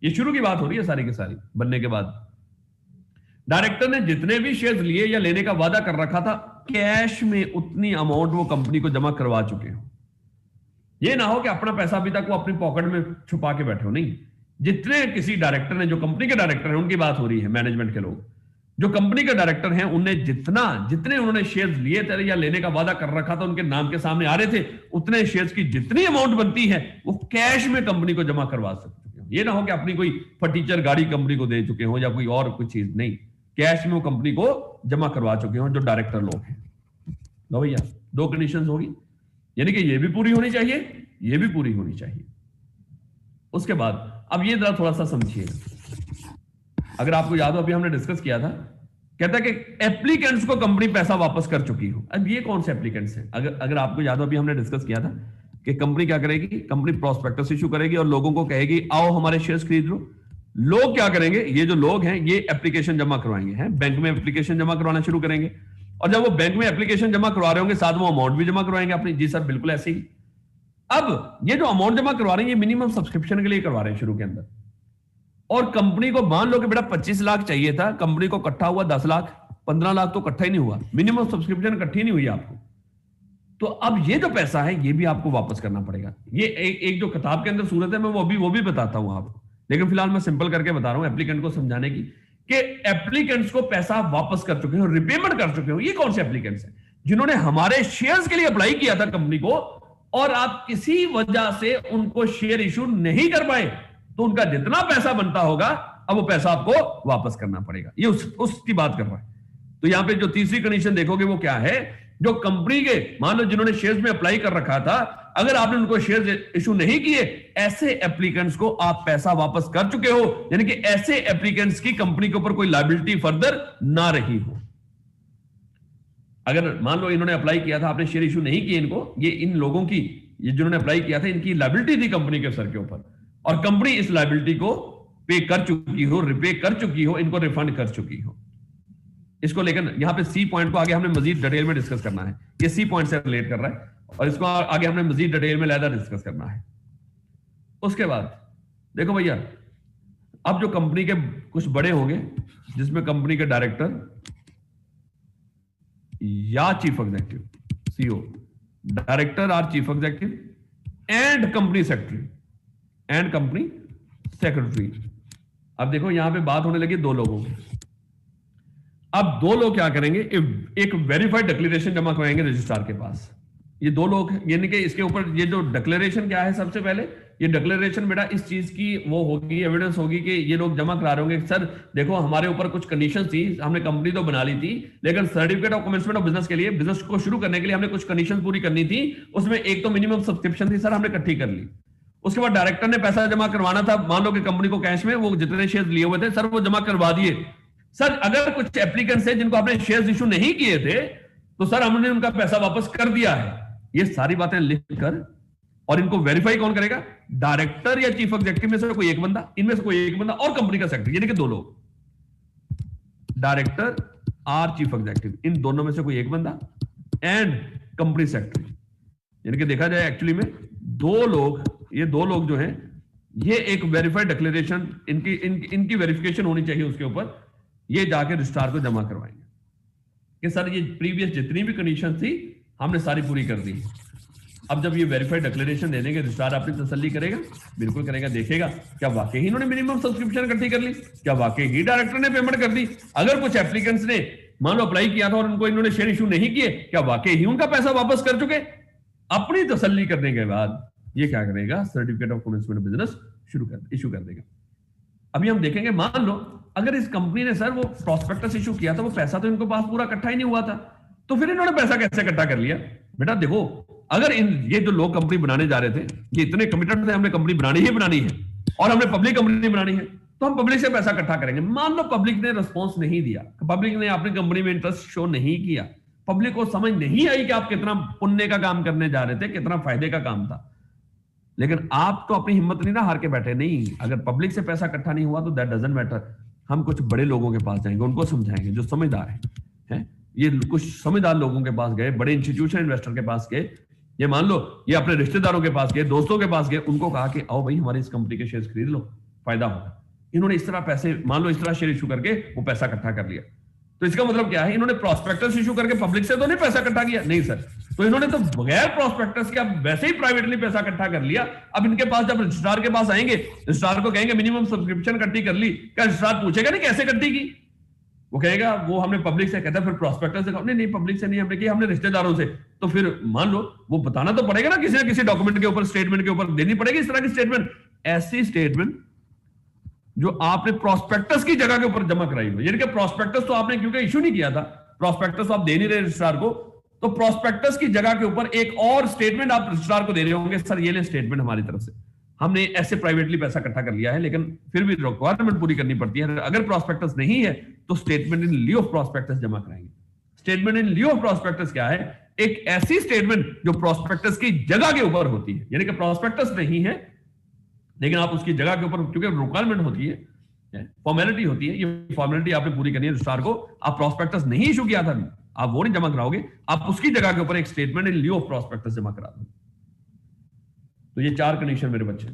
ये शुरू की बात हो रही है सारी की सारी बनने के बाद, डायरेक्टर ने जितने भी शेयर्स लिए या लेने का वादा कर रखा था, कैश में उतनी अमाउंट वो कंपनी को जमा करवा चुके हो। ये ना हो कि अपना पैसा अभी तक वो अपनी पॉकेट में छुपा के बैठे हो, नहीं। जितने किसी डायरेक्टर ने, जो कंपनी के डायरेक्टर हैं उनकी बात हो रही है, मैनेजमेंट के लोग जो कंपनी के डायरेक्टर हैं, उन्हें जितने उन्होंने शेयर्स लिए थे या लेने का वादा कर रखा था, उनके नाम के सामने आ रहे थे, उतने शेयर्स की जितनी अमाउंट बनती है वो कैश में कंपनी को जमा करवा सकते हो। ये ना हो कि अपनी कोई फर्नीचर गाड़ी कंपनी को दे चुके हो या कोई और कोई चीज, नहीं, कैश में वो कंपनी को जमा करवा चुके हो जो डायरेक्टर लोग हैं। लो भैया, दो कंडीशंस होगी, यानी कि ये भी पूरी होनी चाहिए, ये भी पूरी होनी चाहिए। उसके बाद अब ये जरा थोड़ा सा समझिएगा। अगर आपको याद हो, अभी हमने डिस्कस किया था कहता है कि एप्लीकेंट्स को कंपनी पैसा वापस कर चुकी हो। अब ये कौन से एप्लीकेंट्स हैं? अगर आपको याद हो, अभी हमने डिस्कस किया था कि कंपनी क्या करेगी, कंपनी प्रोस्पेक्टस इशू करेगी और लोगों को कहेगी आओ हमारे शेयर्स खरीद लो। लोग क्या करेंगे, ये जो लोग हैं ये एप्लीकेशन जमा करवाएंगे, हैं बैंक में एप्लीकेशन जमा करवाना शुरू करेंगे, और जब वो बैंक में एप्लीकेशन जमा करवा रहे होंगे साथ वो अमाउंट भी जमा करवाएंगे अपनी। जी सर बिल्कुल ऐसे ही। अब ये जो अमाउंट जमा करवा रहे हैं ये मिनिमम सब्सक्रिप्शन के लिए करवा रहे हैं शुरू के अंदर, और कंपनी को मान लो कि बेटा 25 लाख चाहिए था, कंपनी को इकट्ठा हुआ 10 लाख, 15 लाख तो इकट्ठा ही नहीं हुआ, मिनिमम सब्सक्रिप्शन इकट्ठी नहीं हुई आपको। तो अब ये जो पैसा है ये भी आपको वापस करना पड़ेगा। ये एक जो किताब के अंदर सूरत है मैं वो भी बताता हूं आपको, लेकिन फिलहाल मैं सिंपल करके बता रहा हूं एप्लीकेंट को समझाने की, कि एप्लीकेंट्स को पैसा वापस कर चुके हो, रिपेमेंट कर चुके हो। ये कौन से एप्लीकेंट्स हैं? जिन्होंने हमारे शेयर्स के लिए अप्लाई किया था कंपनी को, और आप किसी वजह से उनको शेयर इशू नहीं कर पाए, तो उनका जितना पैसा बनता होगा अब वो पैसा आपको वापस करना पड़ेगा। ये उसकी बात कर रहा है। तो यहां पे जो तीसरी कंडीशन देखोगे वो क्या है, जो कंपनी के मान लो जिन्होंने शेयर्स में अप्लाई कर रखा था, अगर आपने उनको शेयर्स इशू नहीं किए, ऐसे एप्लीकेंट्स को आप पैसा वापस कर चुके हो, यानी कि ऐसे एप्लीकेंट्स की कंपनी के ऊपर कोई लायबिलिटी फर्दर ना रही हो। अगर मान लो इन्होंने अप्लाई किया था, आपने शेयर इशू नहीं किए इनको, ये इन लोगों की, ये जिन्होंने अप्लाई किया था इनकी लायबिलिटी थी कंपनी के सर के ऊपर, और कंपनी इस लायबिलिटी को पे कर चुकी हो, रिपे कर चुकी हो, इनको रिफंड कर चुकी हो। इसको लेकर यहां पे सी पॉइंट को आगे हमने मजीद डिटेल में डिस्कस करना है। ये सी पॉइंट से रिलेट कर रहा है और इसको आगे हमने मजीद डिटेल में लहदा डिस्कस करना है। उसके बाद देखो भैया, अब जो कंपनी के कुछ बड़े होंगे, जिसमें कंपनी के डायरेक्टर या चीफ एग्जीक्यूटिव, सीईओ, डायरेक्टर और chief executive and company secretary. अब देखो यहां पे बात होने लगी 2 लोगों की। अब 2 लोग क्या करेंगे, एक वेरीफाइड डिक्लेरेशन जमा कराएंगे रजिस्ट्रार के पास। ये 2 लोग, यानी कि इसके ऊपर ये जो डिक्लेरेशन क्या है, सबसे पहले ये डिक्लेरेशन बेटा इस चीज की वो होगी, एविडेंस होगी कि ये लोग जमा करा रहे होंगे, सर देखो हमारे ऊपर कुछ कंडीशंस थी, हमने कंपनी तो बना ली थी, लेकिन certificate of commencement of business के लिए, बिजनेस को शुरू करने के लिए हमने कुछ कंडीशंस पूरी करनी थी, उसमें एक तो मिनिमम सब्सक्रिप्शन थी सर, हमने इकट्ठी कर ली। उसके बाद डायरेक्टर ने पैसा जमा करवाना था, मान लो कि कंपनी को कैश में वो जितने शेयर लिए हुए थे सर वो जमा करवा दिए। सर अगर कुछ एप्लीकेंट्स हैं जिनको आपने शेयर्स इशू नहीं किए थे, तो सर हमने उनका पैसा वापस कर दिया है। ये सारी बातें लिखकर, और इनको वेरीफाई कौन करेगा, डायरेक्टर या चीफ एग्जीक्यूटिव में से कोई एक बंदा, इनमें से कोई एक बंदा और कंपनी का सेक्रेटरी, यानी कि 2 लोग, डायरेक्टर और चीफ एग्जीक्यूटिव, इन दोनों में से कोई एक बंदा एंड कंपनी सेक्रेटरी। यानी कि देखा जाए एक्चुअली में 2 लोग, ये 2 लोग जो हैं ये एक वेरीफाइड डिक्लेरेशन, इनकी वेरिफिकेशन होनी चाहिए उसके ऊपर, ये जाके रजिस्ट्रार को जमा करवाएंगे कि सर ये प्रीवियस जितनी भी कंडीशन थी हमने सारी पूरी कर दी। अब जब ये वेरीफाइड डिक्लेरेशन दे देंगे, रजिस्ट्रार अपनी तसल्ली करेगा, बिल्कुल करेगा, देखेगा क्या वाकई ही इन्होंने मिनिमम सब्सक्रिप्शन इकट्ठी कर ली, क्या वाकई ही डायरेक्टर ने पेमेंट कर दी, अगर कुछ एप्लीकेंट्स ने मान लो अप्लाई किया था और उनको इन्होंने शेयर इशू नहीं किए, क्या वाकई ही उनका पैसा वापस कर चुके। अपनी तसल्ली करने के बाद ये क्या करेगा, certificate of commencement of business issue कर देगा। अभी हम देखेंगे, मान लो अगर इस कंपनी ने सर वो प्रोस्पेक्टस इशू किया था, वो पैसा तो इनको पास पूरा इकट्ठा ही नहीं हुआ था, तो फिर इन्होंने पैसा कैसे इकट्ठा कर लिया। बेटा देखो, अगर ये जो लोग कंपनी बनाने जा रहे थे, ये इतने कमिटेड थे हमने कंपनी बनानी ही बनानी है और हमने पब्लिक कंपनी बनानी है, तो हम पब्लिक से पैसा इकट्ठा करेंगे। मान लो पब्लिक ने रिस्पॉन्स नहीं दिया, पब्लिक ने अपनी कंपनी में इंटरेस्ट शो नहीं किया, पब्लिक को समझ नहीं आई कि आप कितना पुण्य का काम करने जा रहे थे, कितना फायदे का काम था, लेकिन आप तो अपनी हिम्मत नहीं ना हार के बैठे। नहीं, अगर पब्लिक से पैसा इकट्ठा नहीं हुआ तो दैट डजंट मैटर, हम कुछ बड़े लोगों के पास जाएंगे, उनको समझाएंगे जो समझदार हैं। ये कुछ समझदार लोगों के पास गए, बड़े इंस्टीट्यूशन इन्वेस्टर के पास गए, ये मान लो ये अपने रिश्तेदारों के पास गए, दोस्तों के पास गए, उनको कहा कि आओ भाई हमारी इस कंपनी के शेयर खरीद लो, फायदा होगा। इन्होंने इस तरह पैसे, मान लो इस तरह शेयर इशू करके वो पैसा इकट्ठा कर लिया, तो इसका मतलब क्या है, इन्होंने प्रोस्पेक्टस इशू करके पब्लिक से तो नहीं पैसा इकट्ठा किया, नहीं सर, तो इन्होंने तो बगैर प्रोस्पेक्टस के अब वैसे ही प्राइवेटली पैसा इकट्ठा कर लिया। अब इनके पास जब रजिस्ट्रार के पास आएंगे, रजिस्ट्रार को कहेंगे मिनिमम सब्सक्रिप्शन इकट्ठी कर ली, क्या रजिस्ट्रार पूछेगा नहीं कैसे इकट्ठी की, वो कहेगा वो हमने पब्लिक से, कहता है फिर प्रोस्पेक्टस से, नहीं पब्लिक से नहीं हमने की, हमने रिश्तेदारों से। तो फिर मान लो वो बताना तो पड़ेगा ना किसी डॉक्यूमेंट के ऊपर, स्टेटमेंट के ऊपर देनी पड़ेगी इस तरह की स्टेटमेंट, ऐसी स्टेटमेंट जो आपने प्रोस्पेक्टस की जगह के ऊपर जमा कराई हुई, यानी कि प्रोस्पेक्टस तो आपने क्योंकि इशू नहीं किया था, प्रोस्पेक्टस आप दे नहीं रहे रजिस्ट्रार को, तो प्रोस्पेक्टस की जगह के ऊपर एक और स्टेटमेंट आप रजिस्ट्रार को दे रहे होंगे, सर ये ले स्टेटमेंट हमारी तरफ से, हमने ऐसे प्राइवेटली पैसा इकट्ठा कर लिया है, लेकिन फिर भी रिक्वायरमेंट पूरी करनी पड़ती है। अगर प्रॉस्पेक्टस नहीं है तो स्टेटमेंट इन लिeu ऑफ प्रॉस्पेक्टस जमा कराएंगे। स्टेटमेंट इन लिeu ऑफ प्रॉस्पेक्टस क्या है? एक ऐसी स्टेटमेंट जो प्रॉस्पेक्टस की जगह के ऊपर होती है, यानी कि प्रॉस्पेक्टस नहीं है लेकिन आप उसकी जगह के ऊपर, क्योंकि रिक्वायरमेंट होती है, फॉर्मेलिटी होती है, ये फॉर्मेलिटी आपने पूरी करनी है रजिस्ट्रार को। आप प्रॉस्पेक्टस नहीं इशू किया था, आप वो नहीं जमा कराओगे, आप उसकी जगह के ऊपर एक स्टेटमेंट इन लिeu ऑफ प्रॉस्पेक्टस जमा करा दो। तो ये 4 कंडीशन मेरे बच्चे।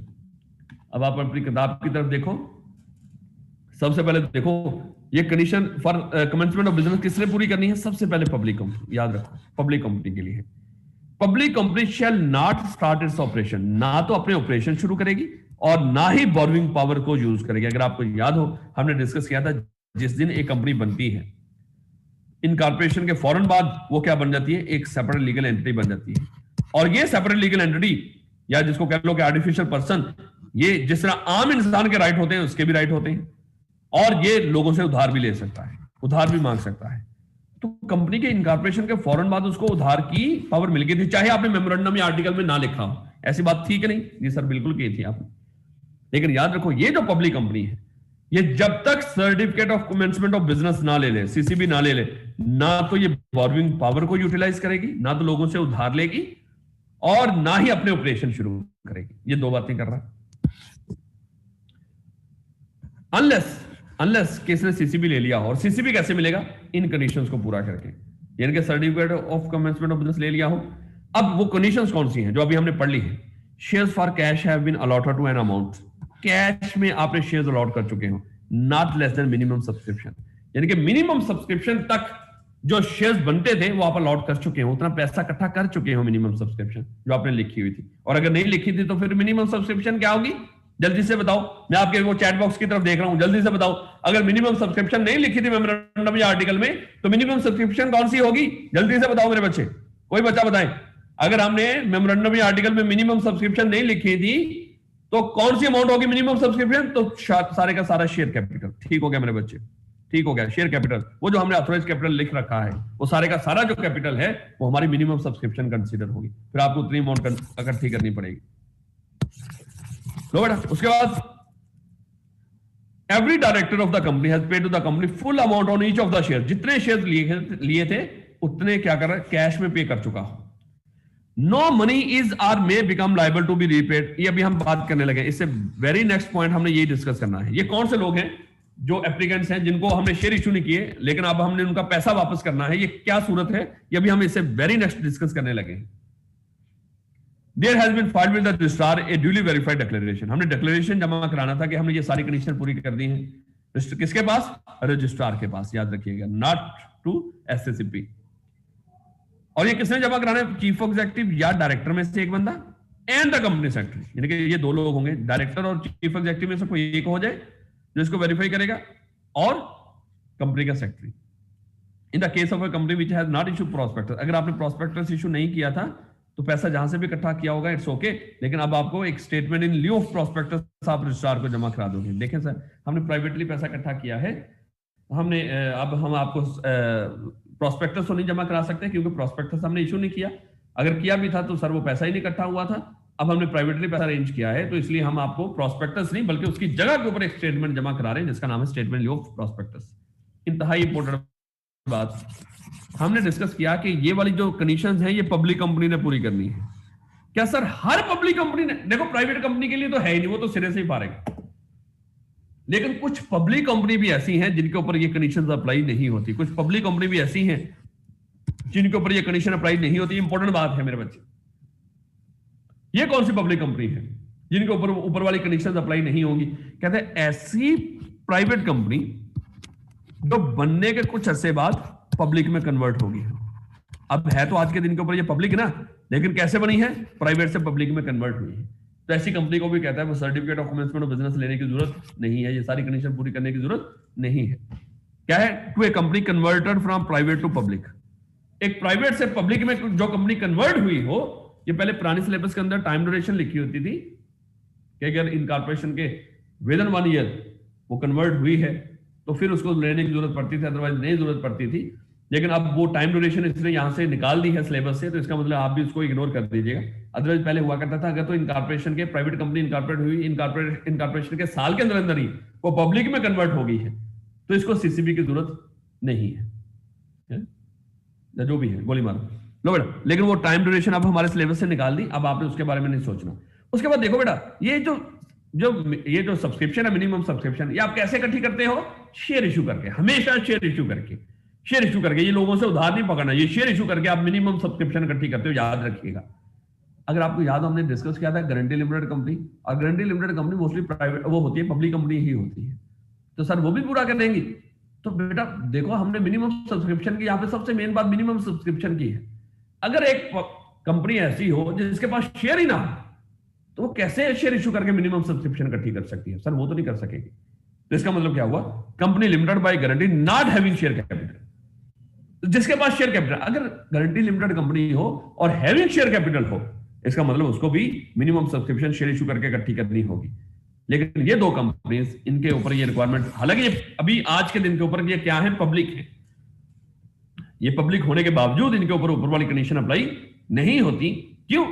अब आप अपनी किताब की तरफ देखो। सबसे पहले देखो ये condition for commencement of business किसने पूरी करनी है? सबसे पहले पब्लिक कंपनी, याद रखो पब्लिक कंपनी के लिए है। Public company shall not start its operation, ना तो अपने ऑपरेशन शुरू करेगी और ना ही बोरोइंग पावर को यूज करेगी। अगर आपको याद हो हमने डिस्कस किया था, जिस दिन एक कंपनी बनती है इनकॉर्पोरेशन के फौरन बाद वो क्या बन जाती है? एक सेपरेट लीगल एंटिटी बन जाती है। और ये सेपरेट लीगल एंटिटी, या जिसको कह लो कि आर्टिफिशियल पर्सन, ये जिस तरह आम इंसान के राइट होते हैं उसके भी राइट होते हैं, और ये लोगों से उधार भी ले सकता है, उधार भी मांग सकता है। तो कंपनी के इनकॉर्पोरेशन के फौरन बाद उसको उधार की पावर मिल गई थी, चाहे आपने मेमोरेंडम या आर्टिकल में ना लिखा हो। ऐसी बात थी कि नहीं? जी सर बिल्कुल की थी आपने। लेकिन याद रखो ये जो पब्लिक कंपनी है, ये जब तक certificate of commencement of business ना ले ले, सीसीबी ना ले ले, ना तो ये बोरोइंग पावर को यूटिलाइज करेगी, ना तो लोगों से उधार लेगी, और ना ही अपने ऑपरेशन शुरू करेगी। ये 2 बातें कर रहा है। अनलेस किसने सीसीबी ले लिया हो। और सीसीबी कैसे मिलेगा? इन कंडीशंस को पूरा करके, यानी कि certificate of commencement of business ले लिया हो। अब वो कंडीशंस कौन सी हैं जो अभी हमने पढ़ ली है? Shares for cash have been allotted to an amount, cash में आपने शेयर्स अलॉट कर चुके हो, not less than minimum subscription, यानी कि मिनिमम सब्सक्रिप्शन तक जो शेयर्स बनते थे वो आप अलॉट कर चुके हो, उतना पैसा इकट्ठा कर चुके हो मिनिमम सब्सक्रिप्शन जो आपने लिखी हुई थी। और अगर नहीं लिखी थी तो फिर मिनिमम सब्सक्रिप्शन क्या होगी? जल्दी से बताओ, मैं आपके वो चैट बॉक्स की तरफ देख रहा हूं, जल्दी से बताओ। अगर मिनिमम सब्सक्रिप्शन नहीं लिखी थी मेमोरेंडम या आर्टिकल में, तो मिनिमम सब्सक्रिप्शन कौन सी होगी? जल्दी से बताओ मेरे बच्चे, कोई बच्चा बताए। अगर हमने मेमोरेंडम या आर्टिकल में मिनिमम सब्सक्रिप्शन नहीं लिखी थी तो कौन सी अमाउंट होगी मिनिमम सब्सक्रिप्शन? तो सारे का सारा शेयर कैपिटल। ठीक हो गया मेरे बच्चे, ठीक हो गया। शेयर कैपिटल, वो जो हमने ऑथराइज कैपिटल लिख रखा है, वो सारे का सारा जो कैपिटल है वो हमारी मिनिमम सब्सक्रिप्शन कंसीडर होगी। फिर आपको उतनी अमाउंट इकट्ठी करनी पड़ेगी। लो बेटा, उसके बाद every director of the company has paid to the company full amount on each of the share, जितने शेयर लिए थे उतने क्या कर रहा है? कैश में पे कर चुका हो। No money is or may become liable to be repaid, ये अभी हम बात करने लगे। इससे वेरी नेक्स्ट पॉइंट हमने यही डिस्कस करना है। ये कौन से लोग हैं जो एप्लीकेंट्स हैं जिनको हमने शेयर इशू नहीं किए लेकिन अब हमने उनका पैसा वापस करना है? ये क्या सूरत है? ये अभी हम इससे वेरी नेक्स्ट डिस्कस करने लगे हैं। There has been filed with the registrar a duly verified declaration, हमने डिक्लेरेशन जमा कराना था कि हमने ये सारी कंडीशन पूरी कर दी है। किसके पास? रजिस्ट्रार के पास, याद रखिएगा, नॉट टू एसएससीपी। और ये किसने जमा कराना है? चीफ एग्जीक्यूटिव या डायरेक्टर में से एक बंदा एंड द कंपनी सेक्रेटरी, यानी कि ये 2 लोग होंगे, डायरेक्टर और चीफ एग्जीक्यूटिव में से कोई एक हो जाए जो इसको वेरीफाई करेगा, और कंपनी का secretary. In the case of a company which has not issued prospectus, अगर आपने प्रॉस्पेक्टस इशू नहीं किया था तो पैसा जहां से भी इकट्ठा किया होगा इट्स ओके, लेकिन अब आपको एक स्टेटमेंट इन लिeu ऑफ प्रॉस्पेक्टस आप रजिस्ट्रार को जमा करा दोगे। देखें सर, हमने प्राइवेटली पैसा इकट्ठा किया है, हमने अब हम आपको प्रॉस्पेक्टस तो नहीं जमा करा सकते क्योंकि प्रॉस्पेक्टस हमने इशू नहीं किया। अगर किया भी था तो सर वो पैसा ही नहीं इकट्ठा हुआ था। अब हमने प्राइवेटली पैसा अरेंज किया है तो इसलिए हम आपको प्रॉस्पेक्टस नहीं बल्कि उसकी जगह के ऊपर एक स्टेटमेंट जमा करा रहे हैं जिसका नाम है स्टेटमेंट लिeu ऑफ प्रॉस्पेक्टस। इंतहाई इंपॉर्टेंट बात हमने डिस्कस किया कि ये वाली जो कंडीशंस हैं ये पब्लिक कंपनी ने पूरी करनी है। क्या सर हर पब्लिक कंपनी ने? देखो प्राइवेट कंपनी के लिए तो है ही नहीं, वो तो सिरे से ही फारेगा, लेकिन कुछ पब्लिक कंपनी भी ऐसी हैं जिनके ऊपर ये कंडीशंस अप्लाई नहीं होती। कुछ पब्लिक कंपनी भी ऐसी हैं जिनके ऊपर ये कंडीशन अप्लाई नहीं होती। इंपॉर्टेंट बात है मेरे बच्चे, ये कौन सी पब्लिक कंपनी है जिनके ऊपर वाली कंडीशंस अप्लाई नहीं होंगी? कहते हैं ऐसी प्राइवेट कंपनी जो बनने के कुछ अरसे बाद पब्लिक में कन्वर्ट होगी। अब है तो आज के दिन के ऊपर ये पब्लिक ना, लेकिन कैसे बनी है? प्राइवेट से पब्लिक में कन्वर्ट हुई है। तो ऐसी कंपनी को भी कहता है वो certificate of commencement of business लेने की जरूरत नहीं है, ये सारी कंडीशन पूरी करने की जरूरत नहीं है। क्या है? To a company converted from private to public, एक प्राइवेट से पब्लिक में जो कंपनी कन्वर्ट हुई हो। ये पहले पुरानी सिलेबस के अंदर टाइम ड्यूरेशन लिखी होती थी कि अगर इनकॉर्पोरेशन के विद इन 1 ईयर वो कन्वर्ट हुई है तो फिर उसको लेने की जरूरत पड़ती थी, अदरवाइज नहीं जरूरत पड़ती थी। लेकिन अब वो टाइम ड्यूरेशन इसने यहां से निकाल दी है सिलेबस से, तो इसका मतलब आप भी उसको इग्नोर कर दीजिएगा। अदरवाइज पहले हुआ करता था अगर तो इनकॉर्पोरेशन के प्राइवेट कंपनी इनकॉर्पोरेट हुई, इनकॉर्पोरेशन के साल के अंदर ही वो पब्लिक में कन्वर्ट हो गई है तो इसको सीसीबी की जरूरत नहीं है, जो भी है गोली मारो लो बेटा। लेकिन वो टाइम ड्यूरेशन अब हमारे सिलेबस से निकाल दी, अब आपने उसके बारे में नहीं सोचना। उसके बाद देखो बेटा ये जो सब्सक्रिप्शन है, मिनिमम सब्सक्रिप्शन, ये आप कैसे इकट्ठी करते हो? शेयर इशू करके, हमेशा शेयर इशू करके, ये लोगों से उधार नहीं पकड़ना, ये शेयर इशू करके आप मिनिमम सब्सक्रिप्शन इकट्ठी करते हो, याद रखिएगा। अगर आपको याद हो हमने डिस्कस किया था गारंटी लिमिटेड कंपनी, और guarantee limited company mostly private वो होती है, पब्लिक कंपनी ही होती है, तो सर वो भी पूरा करेंगी। तो बेटा देखो हमने मिनिमम सब्सक्रिप्शन की, यहाँ पे सबसे मेन बात मिनिमम सब्सक्रिप्शन की है। अगर एक कंपनी ऐसी हो जिसके पास शेयर ही ना हो तो वो कैसे शेयर इशू करके मिनिमम सब्सक्रिप्शन इकट्ठी कर सकती है? सर वो तो नहीं कर सकेगी। तो इसका मतलब क्या हुआ? Company limited by guarantee not having share capital, जिसके पास शेयर कैपिटल, अगर गारंटी लिमिटेड कंपनी हो और हैविंग शेयर कैपिटल हो, इसका मतलब उसको भी मिनिमम सब्सक्रिप्शन शेयर इशू करके इकट्ठी करनी होगी। लेकिन ये दो कंपनीज, इनके ऊपर ये रिक्वायरमेंट, हालांकि ये अभी आज के दिन के ऊपर ये क्या है? पब्लिक है। ये पब्लिक होने के बावजूद इनके ऊपर वाली कंडीशन अप्लाई नहीं होती। क्यों?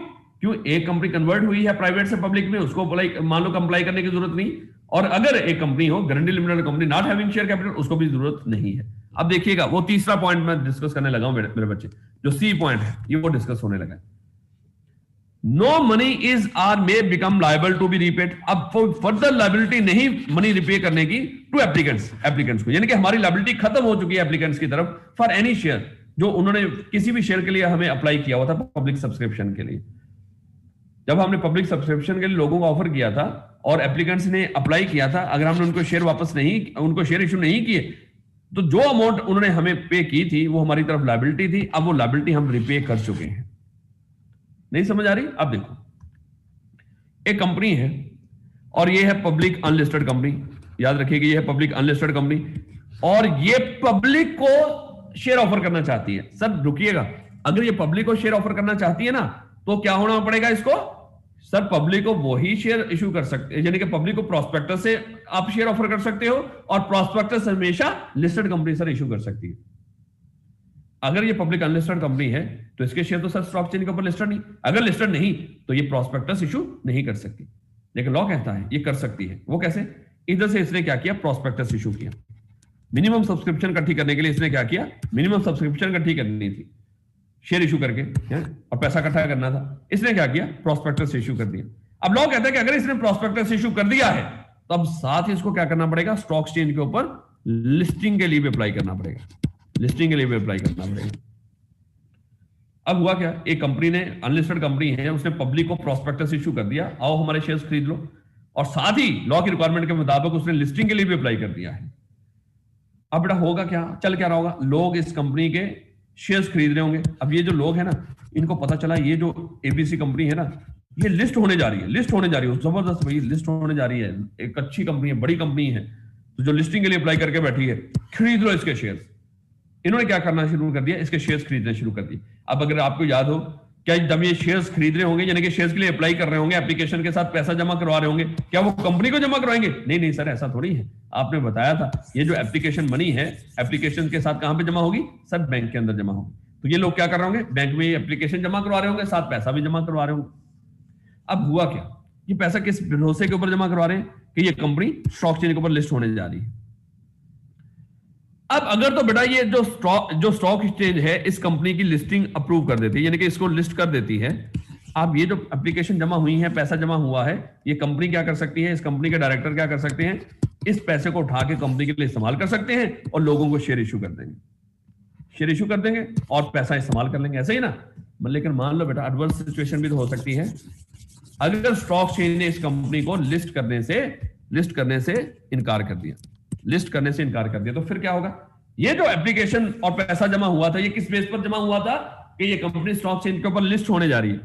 एक कंपनी कन्वर्ट हुई है प्राइवेट से पब्लिक में, उसको मान लो कंप्लाई करने की जरूरत नहीं, और अगर एक कंपनी हो guarantee limited company not having share capital, उसको भी जरूरत नहीं है। अब देखिएगा वो तीसरा पॉइंट मैं डिस्कस करने लगा हूं मेरे बच्चे, जो सी पॉइंट है ये वो डिस्कस होने लगा। No money is or may become liable to be repaid. अब फर्दर लायबिलिटी नहीं मनी रिपे करने की टू एप्लीकेंट्स को, यानी कि हमारी लायबिलिटी खत्म हो चुकी है एप्लीकेंट्स की तरफ फॉर एनी शेयर, जो उन्होंने किसी भी शेयर के लिए हमें अप्लाई किया हुआ था पब्लिक सब्सक्रिप्शन के लिए। जब हमने पब्लिक सब्सक्रिप्शन के लिए लोगों को ऑफर किया था और एप्लीकेंट्स ने अप्लाई किया था, अगर हमने उनको शेयर इशू नहीं किए तो जो अमाउंट उन्होंने हमें पे की थी वो हमारी तरफ लायबिलिटी थी, अब वो लायबिलिटी हम रिपे कर चुके हैं। नहीं समझ आ रही? अब देखो एक कंपनी है और ये है पब्लिक अनलिस्टेड कंपनी, याद रखिएगा ये है पब्लिक अनलिस्टेड कंपनी, और ये पब्लिक को शेयर ऑफर करना चाहती है। सर रुकिएगा, अगर ये पब्लिक को शेयर ऑफर करना चाहती है ना तो क्या होना पड़ेगा इसको? सर पब्लिक को वही शेयर इशू कर सकते हैं, यानी कि पब्लिक को प्रॉस्पेक्टस से आप शेयर ऑफर कर सकते हो, और प्रॉस्पेक्टस हमेशा लिस्टेड कंपनी सर इशू कर सकती है। अगर ये पब्लिक अनलिस्टेड कंपनी है तो इसके शेयर तो सर स्टॉक चेंज के ऊपर लिस्टेड नहीं, अगर लिस्टेड नहीं तो ये प्रॉस्पेक्टस इशू नहीं कर सकती। लेकिन लॉ कहता है ये कर सकती है। वो कैसे? इधर से इसने क्या किया? प्रॉस्पेक्टस इशू किया। मिनिमम सब्सक्रिप्शन इकट्ठी करने के लिए इसने क्या किया? मिनिमम सब्सक्रिप्शन इकट्ठी करनी थी शेयर इशू करके और पैसा इकट्ठा करना था, इसने क्या किया? प्रॉस्पेक्टस इशू कर दिया। अब लॉ कहता है कि अगर इसने प्रॉस्पेक्टस इशू कर दिया है तो अब साथ ही इसको क्या करना पड़ेगा? स्टॉक एक्सचेंज के ऊपर लिस्टिंग के लिए भी अप्लाई करना पड़ेगा, लिस्टिंग के लिए भी अप्लाई करना पड़ेगा। अब हुआ क्या? एक कंपनी ने, अनलिस्टेड कंपनी है, उसने पब्लिक को प्रॉस्पेक्टस इशू कर दिया, आओ हमारे शेयर्स खरीद लो, और साथ ही लॉ की रिक्वायरमेंट के मुताबिक उसने लिस्टिंग के लिए भी अप्लाई कर दिया है। अब बेटा होगा क्या? चल क्या रहा होगा? लोग इस कंपनी के शेयर्स खरीद रहे होंगे। अब ये जो लोग हैं ना, इनको पता चला ये जो एबीसी कंपनी है ना, ये लिस्ट होने जा रही है, जबरदस्त भाई लिस्ट होने जा रही है, एक अच्छी कंपनी है, बड़ी कंपनी है, तो जो लिस्टिंग के लिए अप्लाई करके बैठी है, खरीद लो इसके शेयर्स। इन्होंने क्या करना शुरू कर दिया? इसके शेयर्स खरीदने शुरू कर दिए। अब अगर आपको याद हो, क्या जब ये शेयर्स खरीद रहे होंगे, यानी कि शेयर्स के लिए अप्लाई कर रहे होंगे, एप्लीकेशन के साथ पैसा जमा करवा रहे होंगे, क्या वो कंपनी को जमा करवाएंगे? नहीं सर, ऐसा थोड़ी है। आपने बताया था ये जो एप्लीकेशन मनी है, एप्लीकेशन के साथ कहां पे जमा होगी? सर बैंक के अंदर जमा होगी। तो ये लोग क्या कर रहे होंगे? बैंक में एप्लीकेशन जमा करवा रहे होंगे, साथ पैसा भी जमा करवा रहे होंगे। अब हुआ क्या? ये पैसा किस भरोसे के ऊपर जमा करवा रहे हैं? कि ये कंपनी स्टॉक एक्सचेंज के ऊपर लिस्ट होने जा रही है। अब अगर तो बेटा ये जो स्टॉक एक्सचेंज है इस कंपनी की लिस्टिंग अप्रूव कर देती है, यानी कि इसको लिस्ट कर देती है, अब ये जो एप्लीकेशन जमा हुई है, पैसा जमा हुआ है, ये कंपनी क्या कर सकती है? इस कंपनी के डायरेक्टर क्या कर सकते हैं? इस पैसे को उठा के कंपनी के लिए इस्तेमाल कर सकते हैं और लोगों को शेयर इशू कर देंगे, और पैसा इस्तेमाल कर लेंगे, ऐसे ही ना। लेकिन मान लो बेटा एडवर्स सिचुएशन भी तो हो सकती है। अगर स्टॉक एक्सचेंज ने इस कंपनी को लिस्ट करने से इनकार कर दिया, तो फिर क्या होगा? ये जो एप्लीकेशन और पैसा जमा हुआ था, ये किस बेस पर जमा हुआ था? कि ये कंपनी स्टॉक एक्सचेंज के ऊपर लिस्ट होने जा रही है,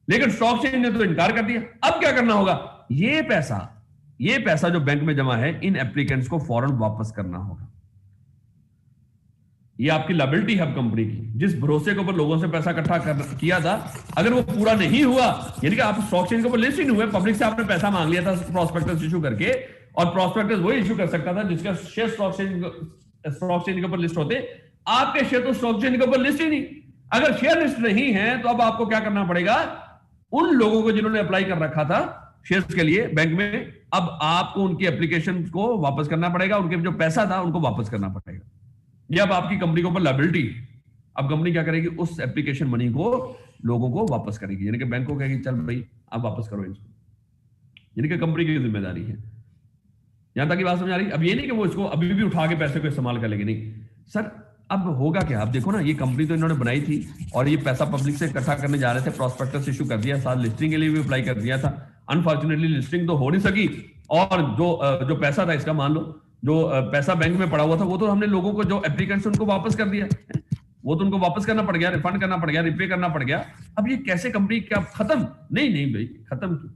लेकिन स्टॉक एक्सचेंज ने तो इनकार कर दिया। अब क्या करना होगा? ये पैसा जो बैंक में जमा है, इन एप्लीकेंट्स को फौरन वापस करना होगा। ये आपकी लायबिलिटी है कंपनी की, जिस भरोसे के ऊपर लोगों से पैसा इकट्ठा किया था, अगर वो पूरा नहीं हुआ, यानी कि आप स्टॉक एक्सचेंज के ऊपर लिस्ट ही नहीं हुए, पब्लिक से आपने पैसा मांग लिया था प्रॉस्पेक्टस इशू करके, और प्रॉस्पेक्टस वही इशू कर सकता था जिसका शेयर स्टॉक एक्सचेंज के ऊपर लिस्ट होते, आपके शेयर तो स्टॉक एक्सचेंज के ऊपर लिस्ट ही नहीं। अगर शेयर लिस्ट नहीं है तो अब आपको क्या करना पड़ेगा? उन लोगों को जिन्होंने अप्लाई कर रखा था शेयर्स के लिए बैंक में, अब आपको उनकी एप्लीकेशन को वापस करना पड़ेगा, उनके जो पैसा था उनको वापस करना पड़ेगा। ये अब आपकी कंपनी के ऊपर लायबिलिटी। अब कंपनी क्या करेगी, उस एप्लीकेशन मनी को लोगों को वापस करेगी, यानी कि बैंक को कहेगी चल भाई आप वापस करो इसको, यानी कि कंपनी की जिम्मेदारी है। यहां तक की बात समझ आ रही? अब ये नहीं कि वो इसको अभी भी उठा के पैसे को इस्तेमाल कर लेंगे, नहीं सर। अब होगा क्या, आप देखो ना, ये कंपनी तो इन्होंने बनाई थी और ये पैसा पब्लिक से इकट्ठा करने जा रहे थे, प्रॉस्पेक्टस इशू कर दिया, साथ लिस्टिंग के लिए भी अप्लाई कर दिया था। अनफॉर्चुनेटली लिस्टिंग तो हो नहीं सकी, और जो पैसा था इसका, मान लो जो पैसा बैंक में पड़ा हुआ था, वो तो हमने लोगों को जो एप्लीकेंट्स उनको वापस कर दिया, वो तो उनको वापस करना पड़ गया, रिफंड करना पड़ गया, रिपे करना पड़ गया। अब ये कैसे कंपनी क्या खत्म? नहीं भाई, खत्म क्यों?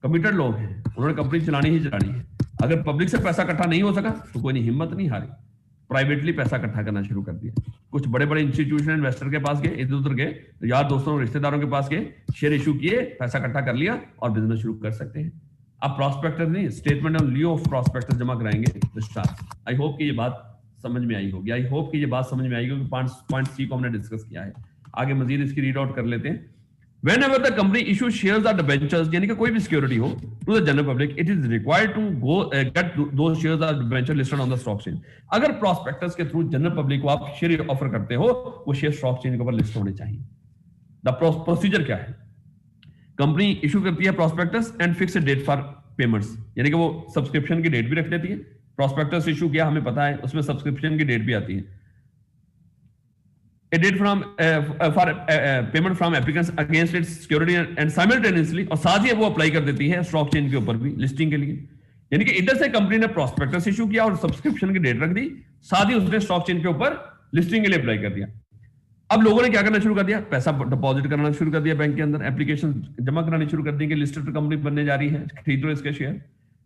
कमिटेड लोग हैं, उन्होंने कंपनी चलानी ही चलानी है। अगर पब्लिक से पैसा इकट्ठा नहीं हो सका तो कोई नहीं, हिम्मत नहीं हारी, प्राइवेटली पैसा इकट्ठा करना शुरू कर दिया। कुछ बड़े बड़े इंस्टीट्यूशन इन्वेस्टर के पास गए, इधर उधर गए, यार दोस्तों रिश्तेदारों के पास गए, शेयर इशू किए, पैसा इकट्ठा कर लिया और बिजनेस शुरू कर सकते हैं। आप प्रॉस्पेक्टस नहीं, statement on Leo of prospectus जमा कराएंगे तो स्टार्ट। आई होप कि ये बात समझ में आई होगी, आई होप कि ये बात समझ में आई होगी। पॉइंट सी को हमने डिस्कस किया है, आगे मजीद इसकी रीड आउट कर लेते हैं। Whenever the company issues shares or debentures, यानी कि कोई भी सिक्योरिटी हो to the general public, it is required to go get those shares or debentures listed on the stock exchange. अगर prospectus के थ्रू जनरल पब्लिक को आप share offer करते हो, वो शेयर स्टॉक एक्सचेंज के ऊपर लिस्ट होने चाहिए। द प्रोसीजर क्या है? कंपनी इशू करती है prospectus and fix date for payments, यानी कि वो सब्सक्रिप्शन की डेट भी रख देती है। प्रॉस्पेक्टस इशू किया हमें पता है, उसमें सब्सक्रिप्शन की डेट भी आती है। A date from for payment from applicants against its security and simultaneously, और साथ ही वो अप्लाई कर देती है स्टॉक चेंज के ऊपर भी लिस्टिंग के लिए। यानी कि इधर से कंपनी ने प्रॉस्पेक्टस इशू किया और सब्सक्रिप्शन की डेट रख दी, साथ ही उसने स्टॉक चेंज के ऊपर लिस्टिंग के लिए अप्लाई कर दिया। अब लोगों ने क्या करना शुरू कर दिया, पैसा डिपॉजिट करना शुरू कर दिया बैंक के अंदर, एप्लीकेशन जमा करानी शुरू कर दी कि लिस्टेड कंपनी बनने जा रही है, खरीदो इसके शेयर।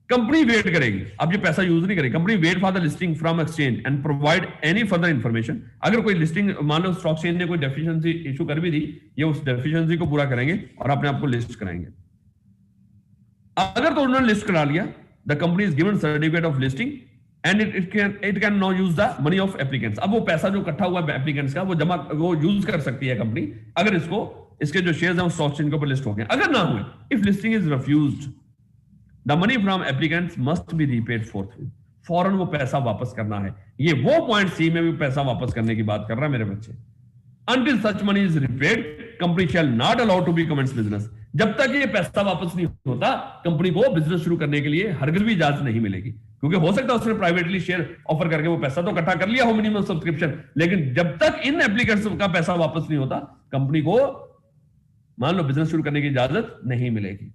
कंपनी वेट करेगी, अब ये पैसा यूज नहीं करेगी, company wait for the listing from exchange and provide any further information. अगर कोई लिस्टिंग, मान लो स्टॉक एक्सचेंज ने कोई डेफिशिएंसी इशू कर भी दी, ये उस डेफिशिएंसी को पूरा करेंगे और अपने आप को लिस्ट कराएंगे। अगर तो उन्होंने लिस्ट करा लिया, the company is given certificate of listing and it can now use the money of applicants. अब वो पैसा जो इकट्ठा हुआ एप्लीकेंट्स का, वो यूज कर सकती है कंपनी, अगर इसके जो शेयर्स हैं वो स्टॉक एक्सचेंज के ऊपर लिस्ट हो गए। अगर ना हुए, if listing is refused, The money from applicants must be repaid forthwith. फौरन वो पैसा वापस करना है। ये वो पॉइंट सी में भी पैसा वापस करने की बात कर रहा है मेरे बच्चे। Until such money is repaid, company shall not allow to be commence business. जब तक ये पैसा वापस नहीं होता, कंपनी को बिजनेस शुरू करने के लिए हरगिज भी इजाजत नहीं मिलेगी। क्योंकि हो सकता है उसने प्राइवेटली शेयर ऑफर करके वो पैसा तो इकट्ठा कर लिया हो, मिनिमम सब्सक्रिप्शन, लेकिन जब तक इन एप्लीकेंट्स का पैसा वापस नहीं होता, कंपनी को मान लो बिजनेस शुरू करने की इजाजत नहीं मिलेगी।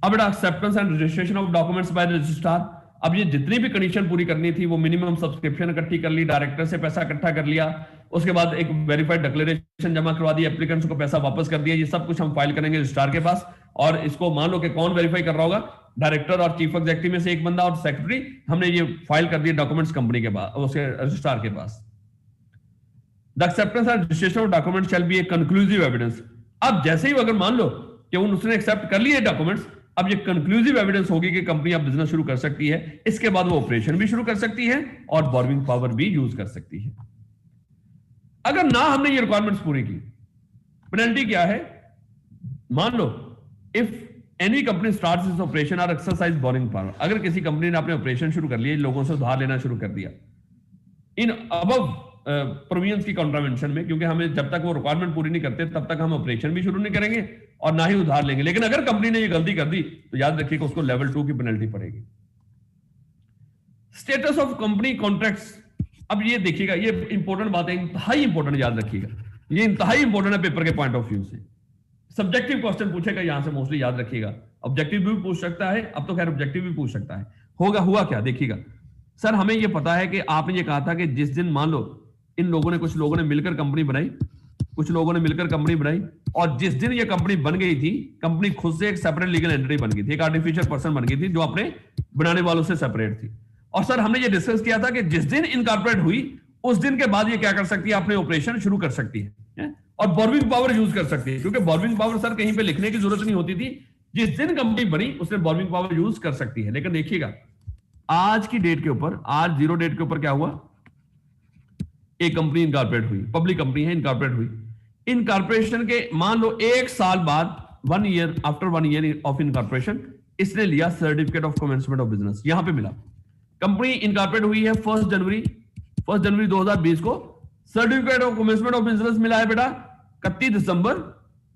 अब acceptance and registration of documents by registrar. अब ये जितनी भी कंडीशन पूरी करनी थी, वो मिनिमम सब्सक्रिप्शन इकट्ठी कर ली, डायरेक्टर से पैसा इकट्ठा कर लिया, उसके बाद एक वेरीफाइड डिक्लेरेशन जमा करवा दी, एप्लीकेंट्स को पैसा वापस कर दिया। ये सब कुछ हम फाइल करेंगे रजिस्ट्रार के पास, और इसको मान लो कि कौन वेरीफाई कर रहा होगा, डायरेक्टर और चीफ एग्जीक्यूटिव में से एक बंदा और सेक्रेटरी। हमने ये फाइल कर दिए डॉक्यूमेंट्स कंपनी के पास, उसके रजिस्ट्रार के पास। The acceptance and registration of document shall be a conclusive evidence. अब जैसे ही अगर मान लो कि उसने एक्सेप्ट कर लिए डॉक्यूमेंट्स, अब ये कंक्लूसिव एविडेंस होगी कि कंपनी अब बिजनेस शुरू कर सकती है। इसके बाद वो ऑपरेशन भी शुरू कर सकती है और बोरोइंग पावर भी यूज कर सकती है। अगर ना हमने ये रिक्वायरमेंट्स पूरी की, पेनल्टी क्या है? मान लो if any company starts its operation और एक्सरसाइज बोरोइंग पावर, अगर किसी कंपनी ने अपने ऑपरेशन शुरू कर लिए, लोगों से उधार लेना शुरू कर दिया इन अबव प्रोविजंस की कॉन्ट्रावेंशन में, क्योंकि हमें जब तक वो रिक्वायरमेंट पूरी नहीं करते तब तक हम ऑपरेशन भी शुरू नहीं करेंगे और ना ही उधार लेंगे। लेकिन अगर कंपनी ने ये गलती कर दी तो याद रखिएगा उसको लेवल 2 की पेनल्टी पड़ेगी। Status of company contracts. अब ये देखिएगा, ये इंपॉर्टेंट बात है, इंतहाई इंपॉर्टेंट, याद रखिएगा, ये इंतहाई इंपॉर्टेंट है पेपर के पॉइंट ऑफ व्यू से। सब्जेक्टिव क्वेश्चन पूछेगा यहां से मोस्टली, याद रखिएगा। ऑब्जेक्टिव भी पूछ सकता है, अब तो खैर ऑब्जेक्टिव भी पूछ सकता है। हुआ क्या, देखिएगा सर, हमें यह पता है कि आपने ये कहा था कि जिस दिन मान लो इन लोगों ने, कुछ लोगों ने मिलकर कंपनी बनाई, कुछ लोगों ने मिलकर कंपनी बनाई, और जिस दिन ये कंपनी बन गई थी, कंपनी खुद से एक सेपरेट लीगल एंटिटी बन गई थी, एक आर्टिफिशियल पर्सन बन गई थी जो अपने बनाने वालों से सेपरेट थी। और सर हमने ये डिस्कस किया था कि जिस दिन इनकॉर्पोरेट हुई उस दिन के बाद ये क्या कर सकती है, अपने ऑपरेशन शुरू कर सकती है और बोरोइंग पावर यूज कर सकती है। क्योंकि बोरोइंग पावर सर कहीं पे लिखने की जरूरत नहीं होती थी, जिस दिन कंपनी बनी उसने बोरोइंग पावर यूज कर सकती है। लेकिन देखिएगा आज की डेट के ऊपर, आज 0 डेट के ऊपर क्या हुआ, एक कंपनी इनकॉर्पोरेट हुई, पब्लिक कंपनी है, इनकॉर्पोरेट हुई। इनकॉर्पोरेशन के मान लो 1 साल बाद, 1 year, after 1 year of incorporation, इसने लिया certificate of commencement of business, यहां पे मिला। कंपनी इनकॉर्पोरेट हुई है 1 जनवरी 2020 को, certificate of commencement of business मिला है बेटा 31 दिसंबर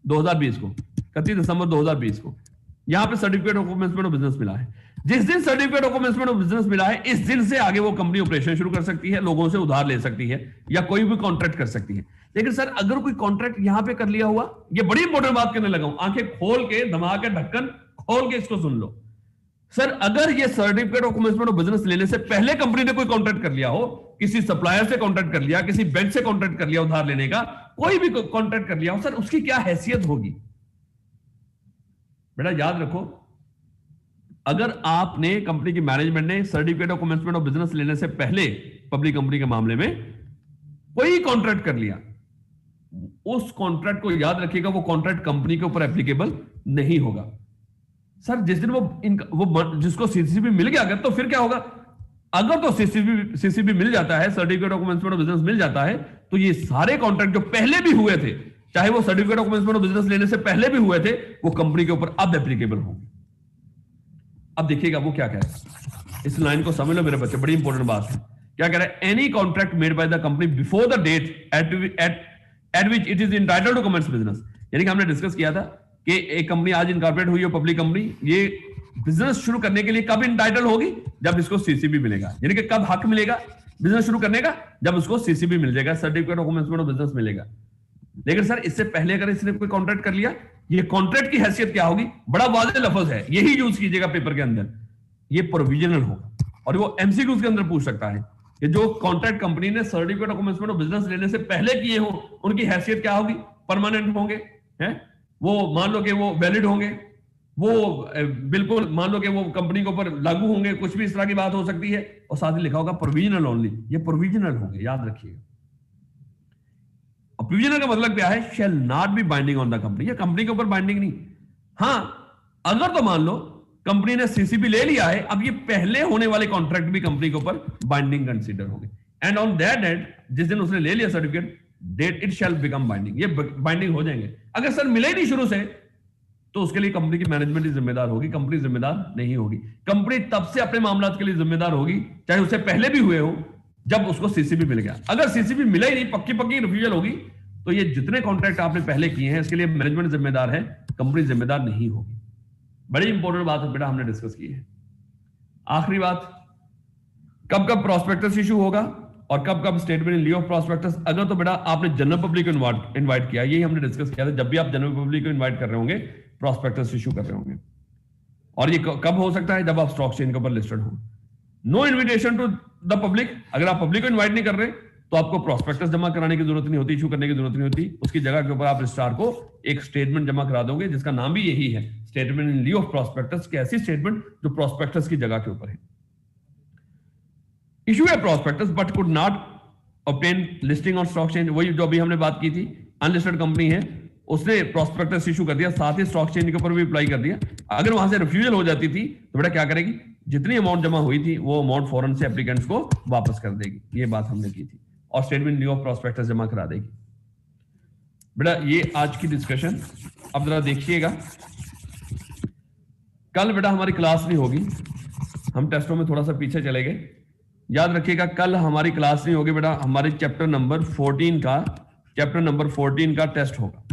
2020 को, 31 दिसंबर 2020 को यहां पे certificate of commencement of business मिला है। जिस दिन certificate of commencement of business मिला है, इस दिन से आगे वो कंपनी ऑपरेशन शुरू कर सकती है, लोगों से उधार ले सकती है या कोई भी कॉन्ट्रैक्ट कर सकती है। लेकिन सर अगर कोई कॉन्ट्रैक्ट यहां पे कर लिया हुआ, ये बड़ी इंपॉर्टेंट बात करने लगा हूं, आंखें खोल के, दमा के, ढक्कन खोल के इसको सुन लो। सर अगर ये certificate of commencement of business लेने से पहले कंपनी ने कोई कॉन्ट्रैक्ट कर लिया हो, किसी सप्लायर से कॉन्ट्रैक्ट कर लिया, किसी बैंक से कॉन्ट्रैक्ट कर लिया उधार लेने का, कोई भी कॉन्ट्रैक्ट कर लिया हो, सर उसकी क्या हैसियत होगी? बेटा याद रखो, अगर आपने कंपनी की मैनेजमेंट ने certificate of commencement of business लेने से पहले पब्लिक कंपनी के मामले में कोई कॉन्ट्रैक्ट कर लिया, उस कॉन्ट्रैक्ट को याद रखिएगा, वो कॉन्ट्रैक्ट कंपनी के ऊपर एप्लीकेबल नहीं होगा। सर जिस दिन वो जिसको सीसीबी मिल गया, अगर तो फिर क्या होगा? अगर तो सीसीबी मिल जाता है, certificate of commencement of business मिल जाता है, तो ये सारे कॉन्ट्रैक्ट जो पहले भी हुए थे, चाहे वो certificate of commencement of business लेने से पहले भी हुए थे, वो कंपनी के ऊपर अब एप्लीकेबल होंगे। अब देखिएगा वो क्या कह रहा है, इस लाइन को समझ लो मेरे बच्चे, बड़ी इंपॉर्टेंट बात है। क्या कह रहा है? Any contract made by the company before the date at which it is entitled to commence business. यानी कि हमने डिस्कस किया था कि एक कंपनी आज इनकॉर्पोरेट हुई है, पब्लिक कंपनी, ये बिजनेस शुरू करने के लिए कब इंटाइटल होगी? जब इसको सीसीबी मिलेगा। यानी कि कब हक मिलेगा बिजनेस शुरू करने का? जब उसको सीसीबी मिल जाएगा, certificate of commencement of business मिलेगा। लेकिन सर इससे पहले अगर इसने कोई कॉन्ट्रैक्ट कर लिया, ये कॉन्ट्रैक्ट की हैसियत क्या होगी? बड़ा वाज़ेह लफ्ज है, यही यूज कीजिएगा पेपर के अंदर, ये प्रोविजनल होगा। और वो एमसीक्यूज के अंदर पूछ सकता है कि जो कॉन्ट्रैक्ट कंपनी ने certificate of commencement of business लेने से पहले किए हो, उनकी हैसियत क्या होगी? परमानेंट होंगे, हैं? वो मान लो कि वो वैलिड होंगे, वो बिल्कुल मान लो कि वो कंपनी के ऊपर लागू होंगे, कुछ भी इस तरह की बात हो सकती है। और साथ ही लिखा होगा प्रोविजनल ओनली, ये प्रोविजनल होंगे, याद रखिएगा। प्रोविजनल का मतलब क्या है? Shall not be binding on the company, ये कंपनी के ऊपर बाइंडिंग नहीं। हाँ, अगर तो मान लो कंपनी ने सीसीबी ले लिया है, अब ये पहले होने वाले कॉन्ट्रैक्ट भी कंपनी के ऊपर बाइंडिंग कंसीडर होंगे। एंड ऑन दैट डेट, जिस दिन उसने ले लिया certificate, date it shall become binding, ये बाइंडिंग हो जाएंगे। अगर सर मिले नहीं शुरू से, तो उसके लिए कंपनी की मैनेजमेंट ही जिम्मेदार होगी, कंपनी जिम्मेदार नहीं होगी। कंपनी तब से अपने मामलों के लिए जिम्मेदार होगी, चाहे उससे पहले भी हुए हो, जब उसको सीसीबी मिल गया। अगर सीसीबी मिला ही नहीं, पक्की पक्की रिफ्यूजल होगी, तो ये जितने कॉन्ट्रैक्ट आपने पहले किए हैं, इसके लिए मैनेजमेंट जिम्मेदार है, कंपनी जिम्मेदार नहीं होगी। बड़ी इंपॉर्टेंट बात है बेटा, हमने डिस्कस की है। आखिरी बात, कब कब प्रॉस्पेक्टस इशू होगा और कब कब स्टेटमेंट इन लिeu ऑफ प्रॉस्पेक्टस। अगर तो बेटा आपने जनरल पब्लिक को इन्वाइट किया, यही हमने डिस्कस किया था, जब भी आप जनरल पब्लिक को इन्वाइट कर रहे होंगे, प्रॉस्पेक्टस इशू कर रहे होंगे। और ये कब हो सकता है? जब आप स्टॉक एक्सचेंज के ऊपर लिस्टेड हो। No invitation to the public, अगर आप पब्लिक को इन्वाइट नहीं कर रहे, तो आपको प्रॉस्पेक्टस जमा कराने की जरूरत नहीं होती, इशू करने की जरूरत नहीं होती। उसकी जगह के ऊपर आप रजिस्ट्रार को एक स्टेटमेंट जमा करा दोगे, जिसका नाम भी यही है, स्टेटमेंट इन लिeu ऑफ प्रॉस्पेक्टस, की ऐसी स्टेटमेंट जो प्रॉस्पेक्टस की जगह के ऊपर है। इशू है prospectus but could not obtain listing on stock exchange, वही जो अभी हमने बात की थी, अनलिस्टेड कंपनी है, उसने प्रॉस्पेक्टस इशू कर दिया, साथ ही स्टॉक एक्सचेंज के ऊपर भी अप्लाई कर दिया। अगर वहां से रिफ्यूजल हो जाती थी, तो बेटा क्या करेगी? जितनी अमाउंट जमा हुई थी, वो अमाउंट फौरन से एप्लीकेंट्स को वापस कर देगी। ये बात हमने की थी। और स्टेटमेंट लिeu ऑफ प्रॉस्पेक्टस जमा करा देगी। बेटा ये आज की डिस्कशन। अब जरा देखिएगा, कल बेटा हमारी क्लास नहीं होगी, हम टेस्टों में थोड़ा सा पीछे चले गए। याद रखिएगा, कल हमारी क्लास नहीं होगी बेटा, हमारे चैप्टर नंबर 14 का टेस्ट होगा।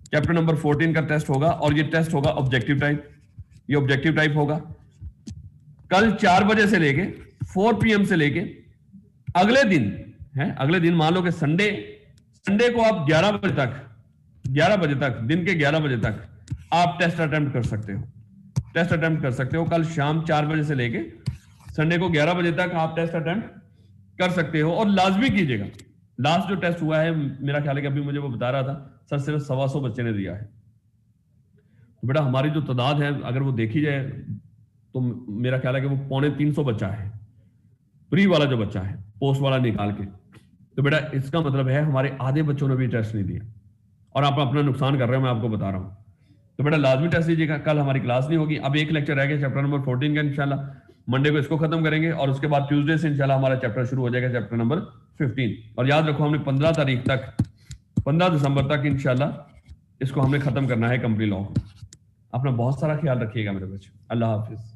चैप्टर नंबर 14 का टेस्ट होगा, और ये टेस्ट होगा ऑब्जेक्टिव टाइप, ये ऑब्जेक्टिव टाइप होगा। कल 4 बजे से लेके 4 PM से लेके अगले दिन है, अगले दिन मान लो कि संडे को आप 11 बजे तक दिन के 11 बजे तक आप टेस्ट अटेम्प्ट कर सकते हो। कल शाम 4 बजे से लेके संडे को 11 बजे तक आप टेस्ट अटेम्प्ट कर सकते हो। और लाजमी कीजिएगा, लास्ट जो टेस्ट हुआ है, मेरा ख्याल है कि अभी मुझे वो बता रहा था सर, सिर्फ 125 बच्चे ने दिया है। तो बेटा हमारी जो तादाद है, अगर वो देखी जाए, तो मेरा ख्याल है कि वो 250 बच्चा है, प्री वाला जो बच्चा है, पोस्ट वाला निकाल के। तो बेटा इसका मतलब है हमारे आधे बच्चों ने भी टेस्ट नहीं दिया, और आप अपना नुकसान कर रहे हो, मैं आपको बता रहा हूं। तो बेटा लाजमी टेस्ट दीजिएगा। कल हमारी क्लास नहीं होगी, अब एक लेक्चर रह गया चैप्टर नंबर 14 का, इंशाल्लाह मंडे को इसको खत्म करेंगे, और उसके बाद ट्यूसडे से इंशाल्लाह हमारा चैप्टर शुरू हो जाएगा, चैप्टर नंबर 15। और याद रखो, हमने 15 तारीख तक 15 दिसंबर तक इंशाल्लाह इसको हमने खत्म करना है कंपनी लॉ को। अपना बहुत सारा ख्याल रखिएगा मेरे बच्चे। अल्लाह हाफिज।